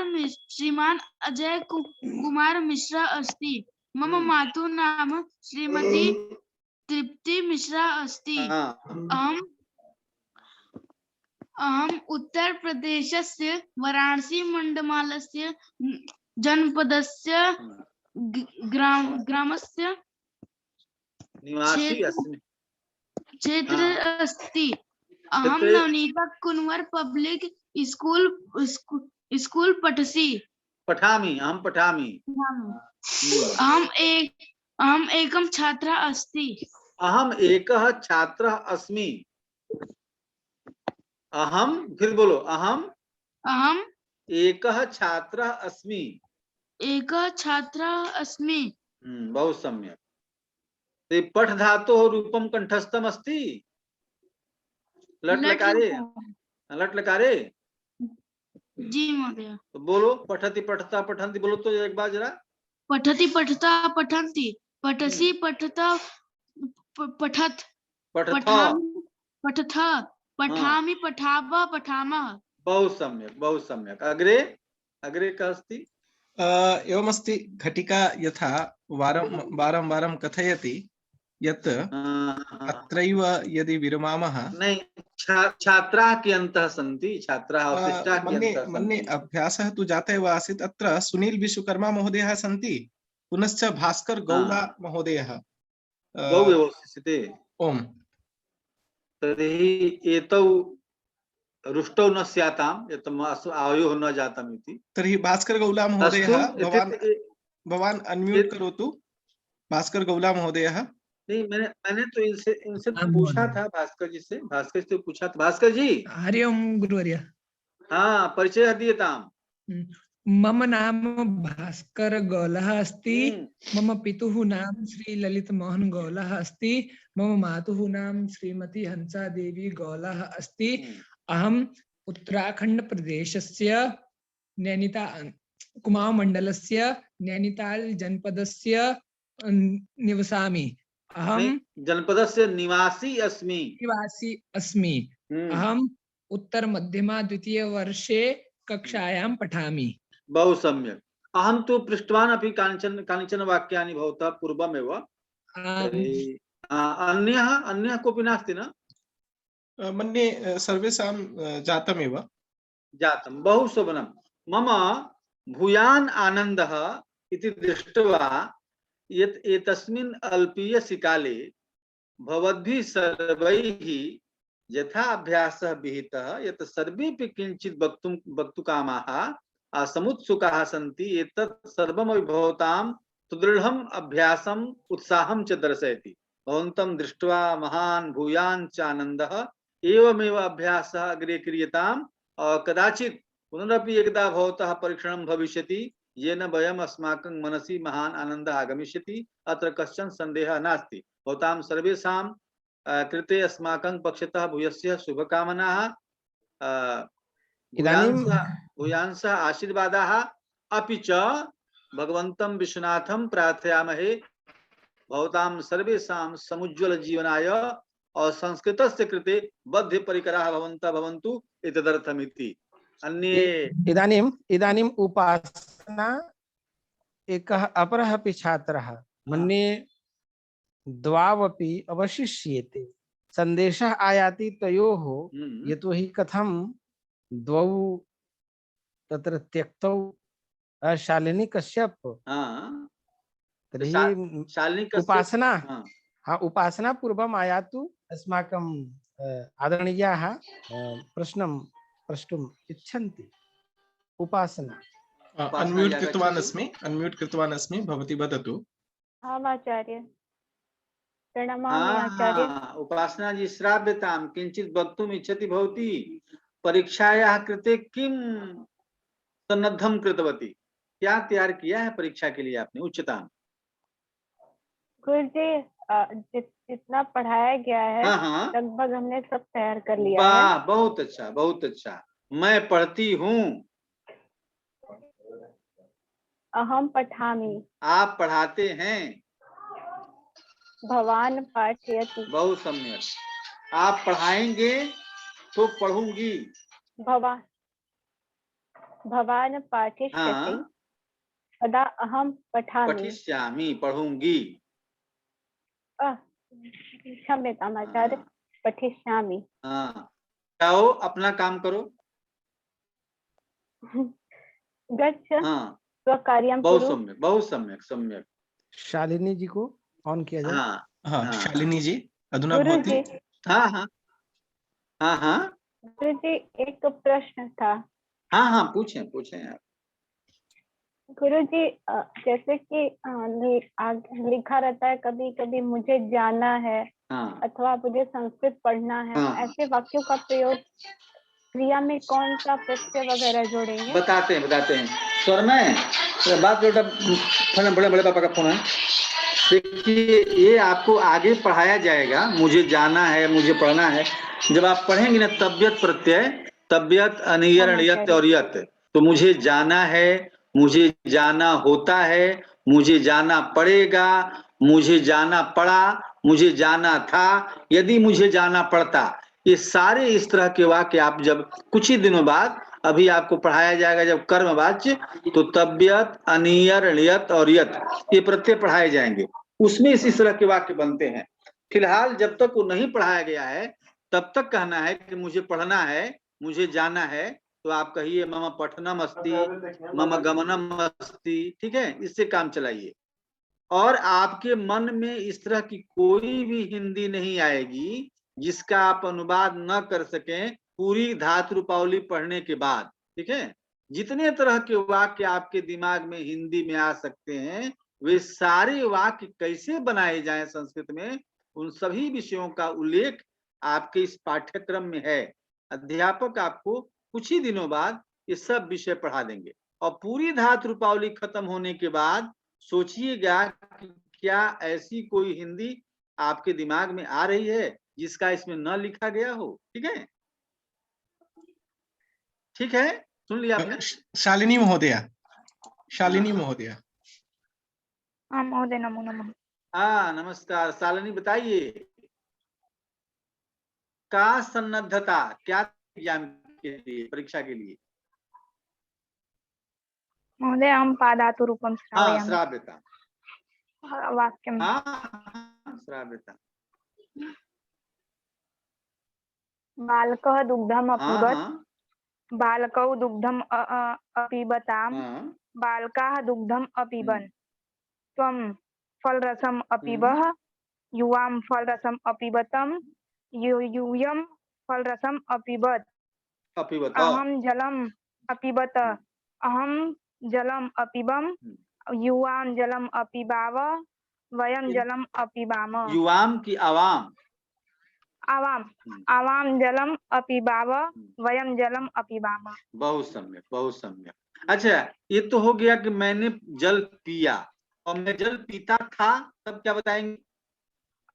श्रीमान अजय कुमार मिश्रा अस्ति। मम मातुः नाम श्रीमती तृप्ति मिश्रा अस्ति। अहम् उत्तर प्रदेशस्य वाराणसी मण्डलस्य जनपदस्य ग्रामस्य निवासी अस्मि। क्षेत्र अस्ति। अहं नवनीता कुंवर पब्लिक स्कूल पठामि। अहम् एकं छात्रः अस्ति। अहम् एकः छात्रः अस्मि। अहम, फिर बोलो, अहम एकः छात्रः अस्मि। एकः छात्रः अस्मि। बहुत सम्यक। ते पठ धातोः रूपं कंठस्थम् अस्ति। लट लकारे। जी महोदय। तो बोलो, पठति पठता पठन्ति, बोलो तो एक बार जरा। पठति पठता पठन्ति, पठसि पठता पठत, पठथ, पठामि पठावः पठामः। बहुत सम्यक। अग्रे कः अस्ति? एवमस्ति, घटिका यथा वारं कथयति यत् अत्रैव यदि विरमामः। नहीं, छात्राः कियन्तः सन्ति? छात्राः अवशिष्टाः कियन्तः सन्ति? मन्ये अभ्यासः तु जातः एव आसीत्। अत्र सुनील विश्वकर्मा महोदयः सन्ति, पुनश्च भास्कर गौला महोदयः। द्वौ एव स्थिते। ओम। तर्हि एतौ रुष्टौ न स्याताम्, यत् आयोः न जातम् इति। तर्हि भास्कर गौला महोदयः, भवान् अनम्यूट करोतु। भास्कर गौला महोदयः। नहीं, मैंने तो इनसे पूछा था, भास्कर जी से पूछा था। भास्कर जी। हरि ओम गुरुवर्य। हाँ, परिचय दीयताम्। मम नाम भास्कर गौलः अस्ति। मम पितुः नाम श्री ललित मोहन गौलः अस्ति। मम मातुः नाम श्रीमती हंसा देवी गौलः अस्ति। अहम् उत्तराखंड प्रदेशस्य नैनीताल कुमाऊं मंडलस्य नैनीताल जनपदस्य निवसामि। अहं जनपदस्य निवासी अस्मि। अहम् उत्तर मध्यमा द्वितीय वर्षे कक्षायां पठामि। बहु सम्यक्। अहं तु पृष्टवान् अपि कानिचन वाक्यानि भवतः पूर्वमेव। अन्यः कोऽपि नास्ति न? मन्ये सर्वेषां जातमेव। जातं। बहु शोभनं। मम भूयान् आनन्दः इति दृष्ट्वा यत् एतस्मिन् अल्पीयसिकाले भवद्भिः सर्वैः यथा अभ्यासः विहितः यत् सर्वेपि किञ्चित् वक्तुकामाः समुत्सुकाः सन्ति, एतत् सर्वमपि भवतां सुदृढम् अभ्यासम् उत्साहं च दर्शयति। भवन्तं दृष्ट्वा महान् भूयान् च आनन्दः। एवमेव अभ्यासः अग्रे क्रियताम्। कदाचित् पुनरपि एकदा भवतः परीक्षणं भविष्यति, येन वयम् अस्माकं मनसि महान् आनन्दः आगमिष्यति। अत्र कश्चन सन्देहः नास्ति। भवतां सर्वेषां कृते अस्माकं पक्षतः भूयस्य शुभकामनाः, भूयांसः आशीर्वादाः। अपि च भगवन्तं विश्वनाथं प्रार्थयामहे भवतां सर्वेषां समुज्ज्वल जीवनाय और संस्कृतस्य कृते बद्ध परिकराः भवन्तः भवन्तु एतदर्थमिति। अन्ये इदानीम् उपासना एकः अपरः अपि छात्रः मन्ये द्वावपि अवशिष्येते। सन्देशः आयाति तयोः, यतोहि कथं द्वौ तत्र त्यक्तौ शालिनी कश्यप। तर्हि उपासना पूर्वम् आयातु। अस्माकं आदरणीयाः प्रश्नं प्रष्टुम् इच्छन्ति। उपासना। अन्म्यूट् कृतवान् अस्मि भवती वदतु। आम् आचार्य, प्रणमामि आचार्य। उपासना जी, श्राव्यतां किंचित वक्तुम् इच्छति भवती। परीक्षायाः कृते किं सन्नद्धं कृतवती, क्या तैयार किया है परीक्षा के लिए आपने? उच्चतां। गुरुजी, जितना पढ़ाया गया है हाँ। लगभग हमने सब तैयार कर लिया है। वाह, बहुत अच्छा, बहुत अच्छा। मैं पढ़ती हूँ। अहम पठामि। आप पढ़ाते हैं। भवान पाठयति। बहुत सम्यक। आप पढ़ाएंगे तो पढ़ूंगी। भवान पाठयति। तदा अहम पठामि। पठिष्यामि, पढ़ूंगी। क्षम्यताम् आचार्य, पठिष्यामि। जाओ अपना काम करो। गच्छ स्वकार्यं बहुत कुरु। सम्यक, बहुत सम्यक, सम्यक। शालिनी जी को ऑन किया जाए। हाँ, शालिनी जी अधुना गुरुजी। भवती। हाँ। गुरुजी, एक प्रश्न था। हाँ, पूछें आप। गुरुजी, जैसे कि लिखा रहता है कभी कभी मुझे जाना है अथवा मुझे संस्कृत पढ़ना है, ऐसे वाक्यों का प्रयोग क्रिया में कौन सा प्रत्यय वगैरह जोड़ेंगे? बताते हैं। स्वर में बात फोन, बड़े पापा का फोन है। देखिए, ये आपको आगे पढ़ाया जाएगा। मुझे जाना है, मुझे पढ़ना है। जब आप पढ़ेंगे ना तबियत प्रत्यय, तबियत अनियर अनियत और यत, तो मुझे जाना है, मुझे जाना होता है, मुझे जाना पड़ेगा, मुझे जाना पड़ा, मुझे जाना था, यदि मुझे जाना पड़ता। ये सारे इस तरह के वाक्य आप जब कुछ ही दिनों बाद अभी आपको पढ़ाया जाएगा, जब कर्मवाच्य, तो तबियत अनियर अनियत और यत ये प्रत्यय पढ़ाए जाएंगे। उसमें इसी तरह के वाक्य बनते हैं। फिलहाल जब तक वो नहीं पढ़ाया गया है तब तक कहना है कि मुझे पढ़ना है, मुझे जाना है, तो आप कहिए मम पठनम अस्ति, मम गमनम अस्ति। ठीक है, इससे काम चलाइए। और आपके मन में इस तरह की कोई भी हिंदी नहीं आएगी जिसका आप अनुवाद न कर सकें पूरी धातु रूपावली पढ़ने के बाद। ठीक है, जितने तरह के वाक्य आपके दिमाग में हिंदी में आ सकते हैं, वे सारे वाक्य कैसे बनाए जाएं संस्कृत में, उन सभी विषयों का उल्लेख आपके इस पाठ्यक्रम में है। अध्यापक आपको कुछ ही दिनों बाद ये सब विषय पढ़ा देंगे। और पूरी धातु रूपावली खत्म होने के बाद सोचिएगा कि क्या ऐसी कोई हिंदी आपके दिमाग में आ रही है जिसका इसमें न लिखा गया हो। ठीक है, सुन लिया आपने? शालिनी महोदया। हाँ महोदय, नमो नमः। नमस्कार। शालिनी, बताइए का सन्नद्धता क्या एग्जाम के लिए, परीक्षा के लिए? महोदय, हम पादातु रूपम श्रावयामि। श्राव्यता। वाक्यम। श्राव्यता। बालकः दुग्धम् अपिबत्। बालकौ दुग्धम् अपिबताम्। बालकाः दुग्धम् अपिबन्। त्वं फलरसम् अपिबः। युवां फलरसम् अपिबतम्। यूयं फलरसम् अपिबत्। अहं जलम् अपिबत। अहं जलम् अपिबम्। युवां जलम् अपिबाव। वयं जलम् अपिबाम। युवाम की आवाम? आवाम जलम अपिबाव। वयम जलम अपिबाम। बहुत सम्यक, बहुत सम्यक। अच्छा, ये तो हो गया कि मैंने जल पिया, और मैं जल पीता था, तब क्या बताएंगे?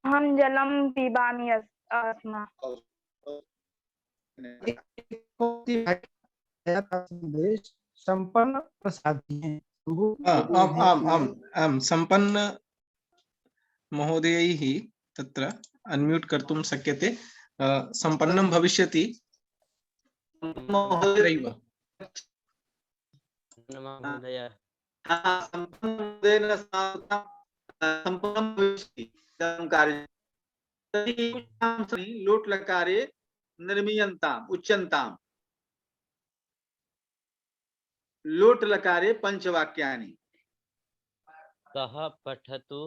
हम जलम पिबामि अस्म। संपन्न प्रसादी। संपन्न महोदयैः तत्र अनम्यूट कर्तुं शक्यते। संपन्नं भविष्यति। लोट लकारे निर्मीयन्ताम् उच्यन्ताम्। लोट लकारे पंचवाक्यानि। सः पठतु,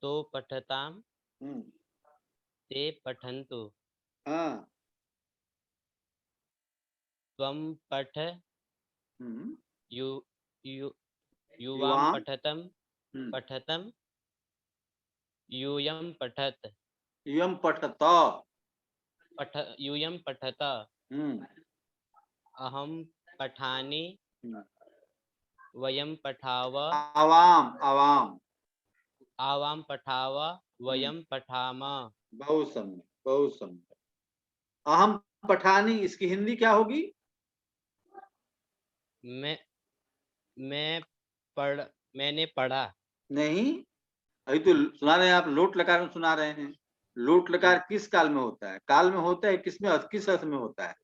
तो पठताम, ते पठन्तु। त्वं पठ यु यु युवां युवां पठतं पठतं यूयं पठत यूयं पठत यूयं पठत अहं पठामि वयं पठाव आवाम आवाम आवां पठाव वयं पठामः। बहुत समय बहुत समय। अहम पठानी इसकी हिंदी क्या होगी? मैंने पढ़ा। नहीं, अभी तो सुना रहे हैं आप, लोट लकार में सुना रहे हैं। लोट लकार किस काल में होता है? काल में होता है, किसमें, किस अर्थ में होता है?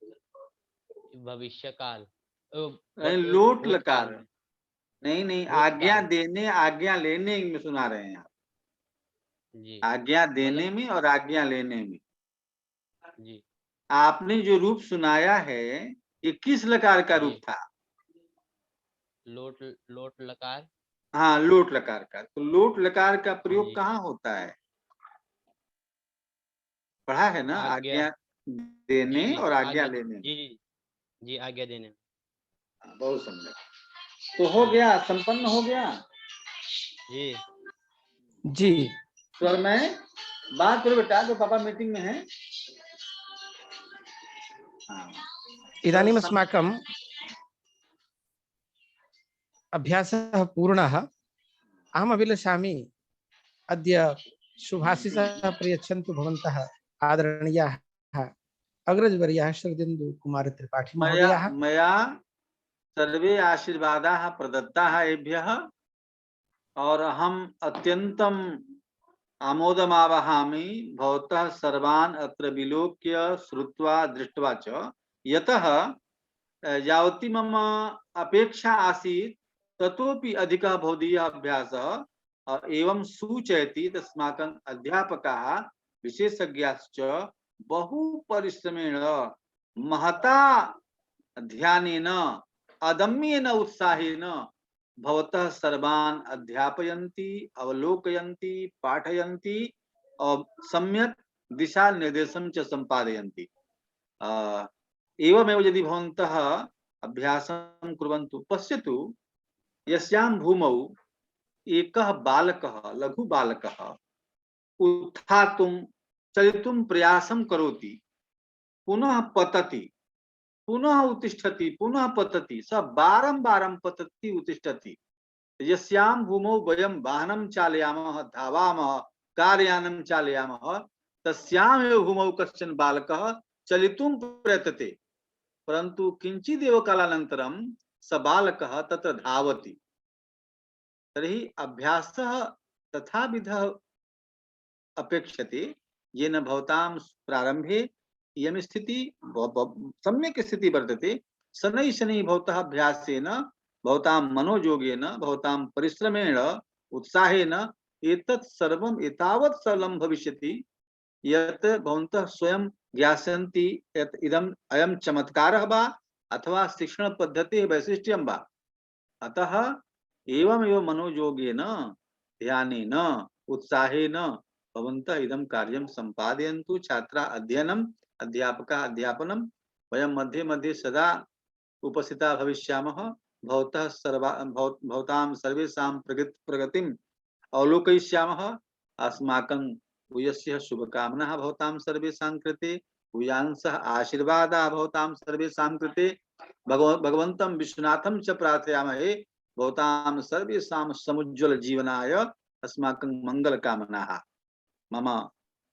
भविष्य काल। नहीं, लोट लकार नहीं नहीं, आज्ञा देने आज्ञा लेने में सुना रहे हैं आप। जी। आज्ञा देने में और आज्ञा लेने में। जी। आपने जो रूप सुनाया है ये किस लकार का रूप था? लोट लकार। हाँ, लोट लकार का। तो लोट लकार का प्रयोग कहाँ होता है? पढ़ा है ना, आज्ञा देने और आज्ञा लेने। जी, आज्ञा देने। बहुत सुंदर। तो हो गया, संपन्न हो गया। जी जी। स्वर में बात करो बेटा, तो पापा मीटिंग में है। इदानीम् अस्माकम् अभ्यासः पूर्णः। अहम् अभिलषामि अद्य शुभाशिषः प्रयच्छन्तु भवन्तः आदरणीयाः अग्रजवर्याः शरदिन्दु कुमार त्रिपाठी महोदयाः। मया सर्वे आशीर्वादाः प्रदत्ताः एभ्यः और अहम् अत्यन्तम् आमोदमावहामि भवतः सर्वान् अत्र विलोक्य श्रुत्वा दृष्ट्वा च, यतः यावती मम अपेक्षा आसीत् ततोपि अधिकः भवदीयः अभ्यासः एवं सूचयति। तस्माकम् अध्यापकाः विशेषज्ञाश्च बहु परिश्रमेण महता ध्यानेन अदम्येन उत्साहेन भवतः सर्वान् अध्यापयन्ति, अवलोकयन्ति, पाठयन्ति और सम्यक् दिशा निर्देशं च सम्पादयन्ति। एवमेव यदि भवन्तः अभ्यासं कुर्वन्तु। पश्यतु, यस्यां भूमौ एकः बालकः, लघु बालकः उत्थातुं चलितुं प्रयासं करोति, पुनः पतति, पुनः उत्तिष्ठति, पुनः पतति, स बारंबारं पतति उत्तिष्ठति। यस्यां भूमौ वयं वाहनं चालयामः, धावामः, कारयानं चालयामः, तस्यामेव भूमौ कश्चन बालकः चलितुं प्रयतते, परन्तु किञ्चिदेव कालानन्तरं स बालकः तत्र धावति। तर्हि अभ्यासः तथाविधः अपेक्षते, येन भवतां प्रारंभे इयं स्थिति सम्यक् स्थिति वर्तते। शनैः शनैः भवतः अभ्यासेन, भवतां मनोयोगेन, भवतां परिश्रमेण, उत्साहेन एतत् सर्वम् एतावत् सरलं भविष्यति यत् भवन्तः स्वयं ज्ञास्यन्ति यत् इदम् अयं चमत्कारः वा अथवा शिक्षण पद्धतेः वैशिष्ट्यं वा। अतः एवमेव मनोयोगेन, ध्यानेन, उत्साहेन भवन्तः इदं कार्यं सम्पादयन्तु। छात्रा अध्ययनम्, अध्यापकः अध्यापनं, वयं मध्ये मध्ये सदा उपस्थिताः भविष्यामः। भवतां सर्वेषां प्रगतिम् अवलोकयिष्यामः। अस्माकं भूयस्य शुभकामनाः भवतां सर्वेषां कृते, भूयांसः आशीर्वादाः भवतां सर्वेषां कृते। भगवन्तं विश्वनाथं च प्रार्थयामहे भवतां सर्वेषां समुज्ज्वल जीवनाय अस्माकं मङ्गलकामनाः। मम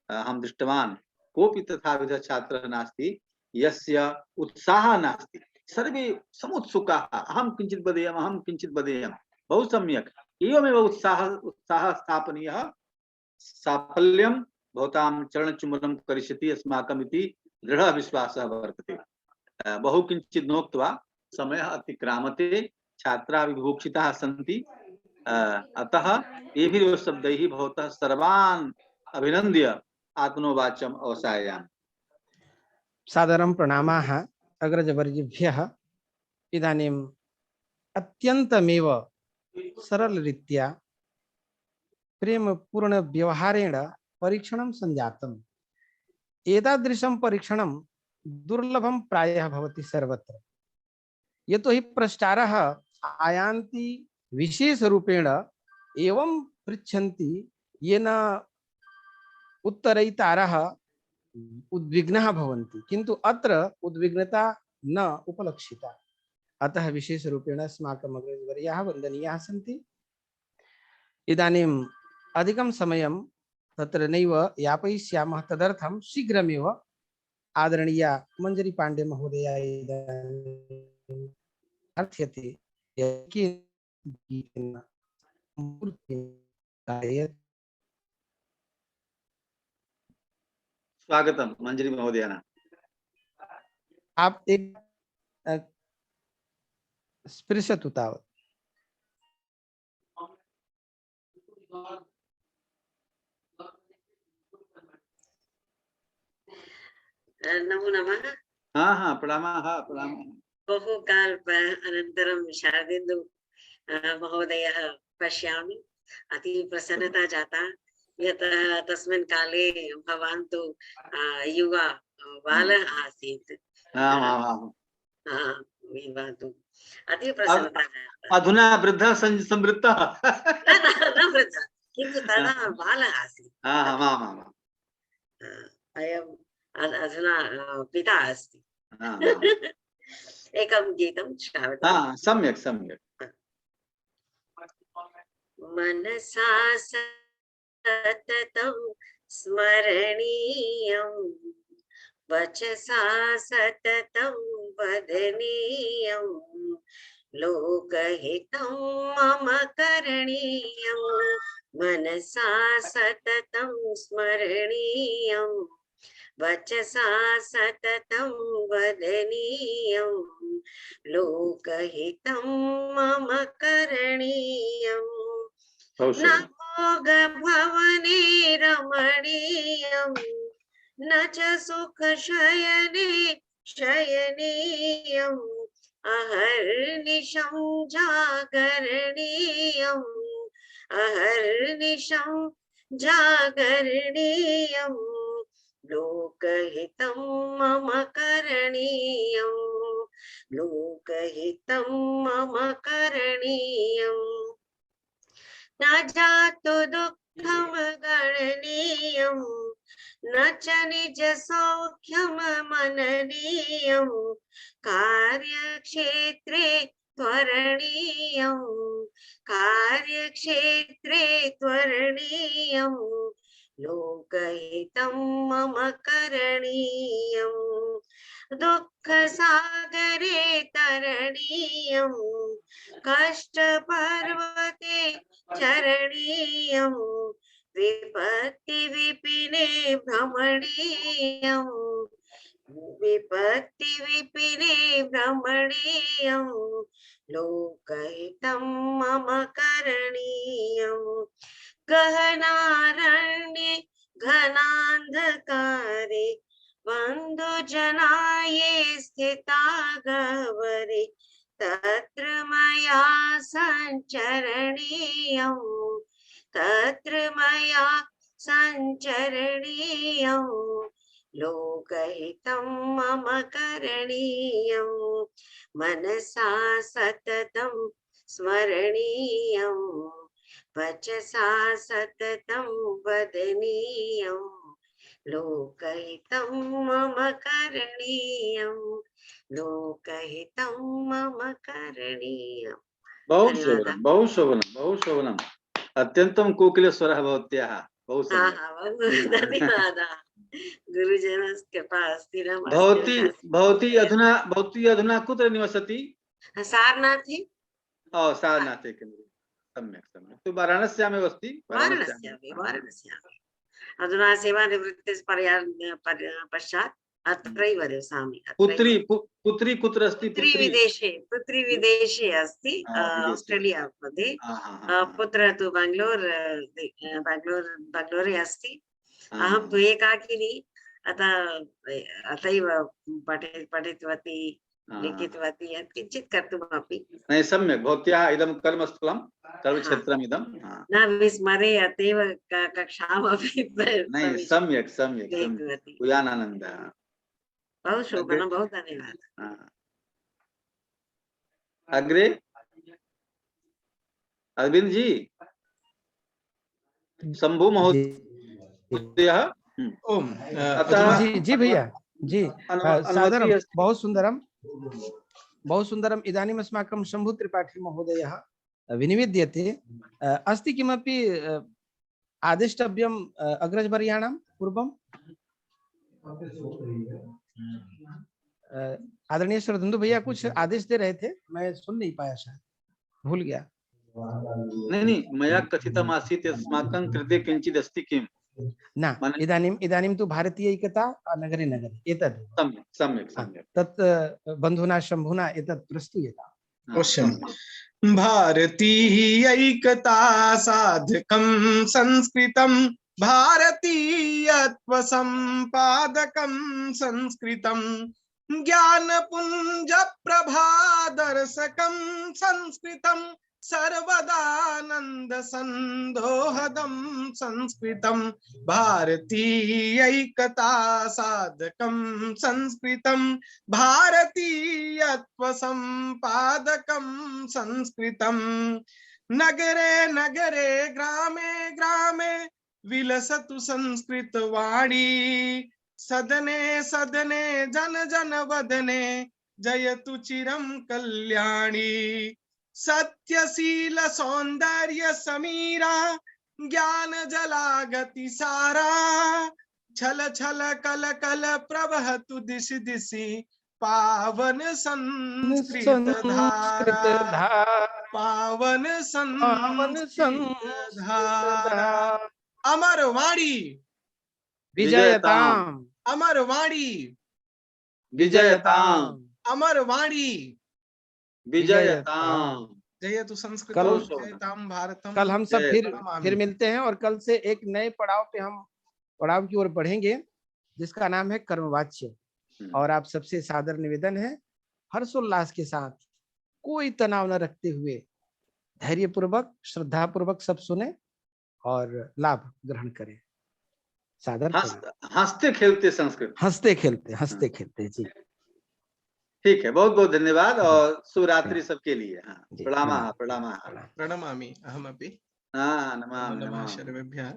अहं दृष्टवान् कोऽपि तथाविधः छात्रः नास्ति यस्य उत्साहः नास्ति। सर्वे समुत्सुकाः, अहं किञ्चित् वदेयम्, अहं किञ्चित् वदेयम्। बहु सम्यक्। एवमेव उत्साहः स्थापनीयः। साफल्यं भवतां चरणचुम्बनं करिष्यति अस्माकम् इति दृढः विश्वासः वर्तते। बहु किञ्चित् नोक्त्वा समयः अतिक्रामते, छात्राः विभूषिताः सन्ति। अतः एभिरेव शब्दैः भवतः सर्वान् अभिनन्द्य आत्मनोवाचम् अवसाययामि। सादरं प्रणामाः अग्रजवर्येभ्यः। इदानीम् अत्यन्तमेव सरलरीत्या प्रेमपूर्ण व्यवहारेण परीक्षणं सञ्जातम्। एतादृशं परीक्षणं दुर्लभं प्रायः भवति सर्वत्र। यतो हि प्रष्टारः आयान्ति विशेष रूपेण एवं पृच्छन्ति येन उत्तरैतारः उद्विग्नः भवन्ति, किन्तु अत्र उद्विग्नता न उपलक्षिता। अतः विशेष रूपेण अस्माकम् अग्रजवर्याः वन्दनीयाः सन्ति। इदानीम् अधिकं समयं तत्र नैव यापयिष्यामः, तदर्थं शीघ्रमेव आदरणीया मंजरी पांडे महोदया प्रार्थ्यते स्वागतम मंजरी महोदयाना। आप एक स्पृशतु तावत्। नमो नमः। हाँ हाँ प्रणामः प्रणामः। बहुकाल अनन्तरं शारदेन्दु महोदयः पश्यामि, अति प्रसन्नता जाता, यतः तस्मिन् काले भवान् तु युवा बालः आसीत्। अति प्रसन्नता जाता। अधुना वृद्धः संवृत्तः न वृद्धः, किन्तु तदा बालः आसीत्। अयम् अधुना पिता अस्ति। एकं गीतं श्रावयामि। सम्यक् सम्यक्। मनसा सततं स्मरणीयं, वचसा सततं वदनीयं, लोकहितं मम करणीयं, मनसा सततं स्मरणीयं, वचसा सततं वदनीयं, लोकहितं मम करणीयं, न भोगभवने रमणीयं, न च सुखशयने शयनीयं, अहर्निशं जागरणीयं, अहर्निशं जागरणीयं, लोकहितं मम करणीयं, लोकहितं मम करणीयं, न जातु दुःखं गणनीयं, न च निज सौख्यं मननीयं, कार्यक्षेत्रे त्वरणीयं, कार्यक्षेत्रे त्वरणीयं, लोकहितं मम करणीयं, दुःखसागरे तरणीयं, कष्टपर्वते चरणीयं, विपत्तिविपिने भ्रमणीयं, विपत्तिविपिने भ्रमणीयं, लोकहितं मम करणीयं, गहनारण्ये घनान्धकारे बन्धुजनाये स्थिता गह्वरे, तत्र मया सञ्चरणीयं, तत्र मया सञ्चरणीयं, लोकहितं मम करणीयं, मनसा सततं स्मरणीयं, वचसा सततं वदनीयं, लोकहितं मम करणीयं, लोकहितं मम करणीयं। बहु शोभनम बहु शोभनम बहु शोभनम। अत्यंतं कोकिलस्वरः भवत्याः। बहु धन्यवादः। गुरुजनस्य कृपा अस्ति न। भवती अधुना कुत्र निवसति? सारनाथे। सारनाथे केन्द्रे। सम्यक् सम्यक्। तु वाराणस्यामेव अस्ति? वाराणस्याम्। अधुना सेवानिवृत्तेः पश्चात् अत्रैव निवसामि। पुत्री कुत्र अस्ति? पुत्री विदेशे अस्ति, ऑस्ट्रेलिया मध्ये। पुत्रः तु बेंगलोरे अस्ति। अहं तु एकाकिनी, अतैव पठितवती, लिखितवती, किञ्चित् कर्तुमपि। सम्यक्। भवत्याः इदं कर्मस्थलं कर्मक्षेत्रमिदं न विस्मरे, अतैव कक्षामपि सम्यक् सम्यक् सम्यक्। कुलानन्दः। बहु शोभनं, बहु धन्यवादः। अग्रे अरविंद जी, शंभु महोदय। ओम अतः जी जी भैया जी, सादरम, बहुत सुंदरम, बहु सुंदरम। इदानीम् अस्माकं शंभु त्रिपाठी महोदयः विनिवेद्यते। अस्ति किमपि आदेष्टव्यम् अग्रजवर्याणां पूर्वं? आदरणीय श्रद्धेन्दु भैया कुछ आदेश दे रहे थे, मैं सुन नहीं पाया, शायद भूल गया। नहीं, मया कथितम् आसीत् अस्माकं कृते किञ्चित् अस्ति किम् न, इदानीं तु भारतीय ऐक्यता नगरे नगरे एतद् सम्यक् सम्यक् तत् बन्धुना शम्भुना एतत् प्रस्तूयताम्। अवश्यम्। भारतीयैकता साधकं संस्कृतं, भारतीयत्व संपादकं संस्कृतं, ज्ञानपुञ्ज प्रभादर्शकं संस्कृतं, सर्वदानंद संदोहदं संस्कृतं, भारतीयैकता साधकं संस्कृतं, भारतीयत्व संपादकं संस्कृतं, नगरे नगरे ग्रामे ग्रामे विलसतु संस्कृतवाणी, सदने सदने जन जन वदने जयतु चिरं कल्याणी, सत्यशील सौंदर्य समीरा ज्ञान जलागति सारा, छल छल कल कल प्रवहतु दिशि दिशि पावन संस्कृत धारा, पावन संस्कृत धारा। अमर वाणी विजयताम, अमर वाणी विजयताम, अमर वाणी विजयताम। जयतु संस्कृतम जयताम भारतम। कल हम सब फिर मिलते हैं और कल से एक नए पड़ाव की ओर बढ़ेंगे जिसका नाम है कर्मवाच्य। और आप सबसे सादर निवेदन है हर्षोल्लास के साथ, कोई तनाव न रखते हुए धैर्यपूर्वक श्रद्धापूर्वक सब सुने और लाभ ग्रहण करें। सादर हंसते खेलते संस्कृत, हंसते खेलते जी। ठीक है, बहुत बहुत धन्यवाद और शुभरात्रि सबके लिए। हाँ, प्रणामा प्रणामा प्रणमामि अहमपि। हाँ, नमः नमः सर्वेभ्यः।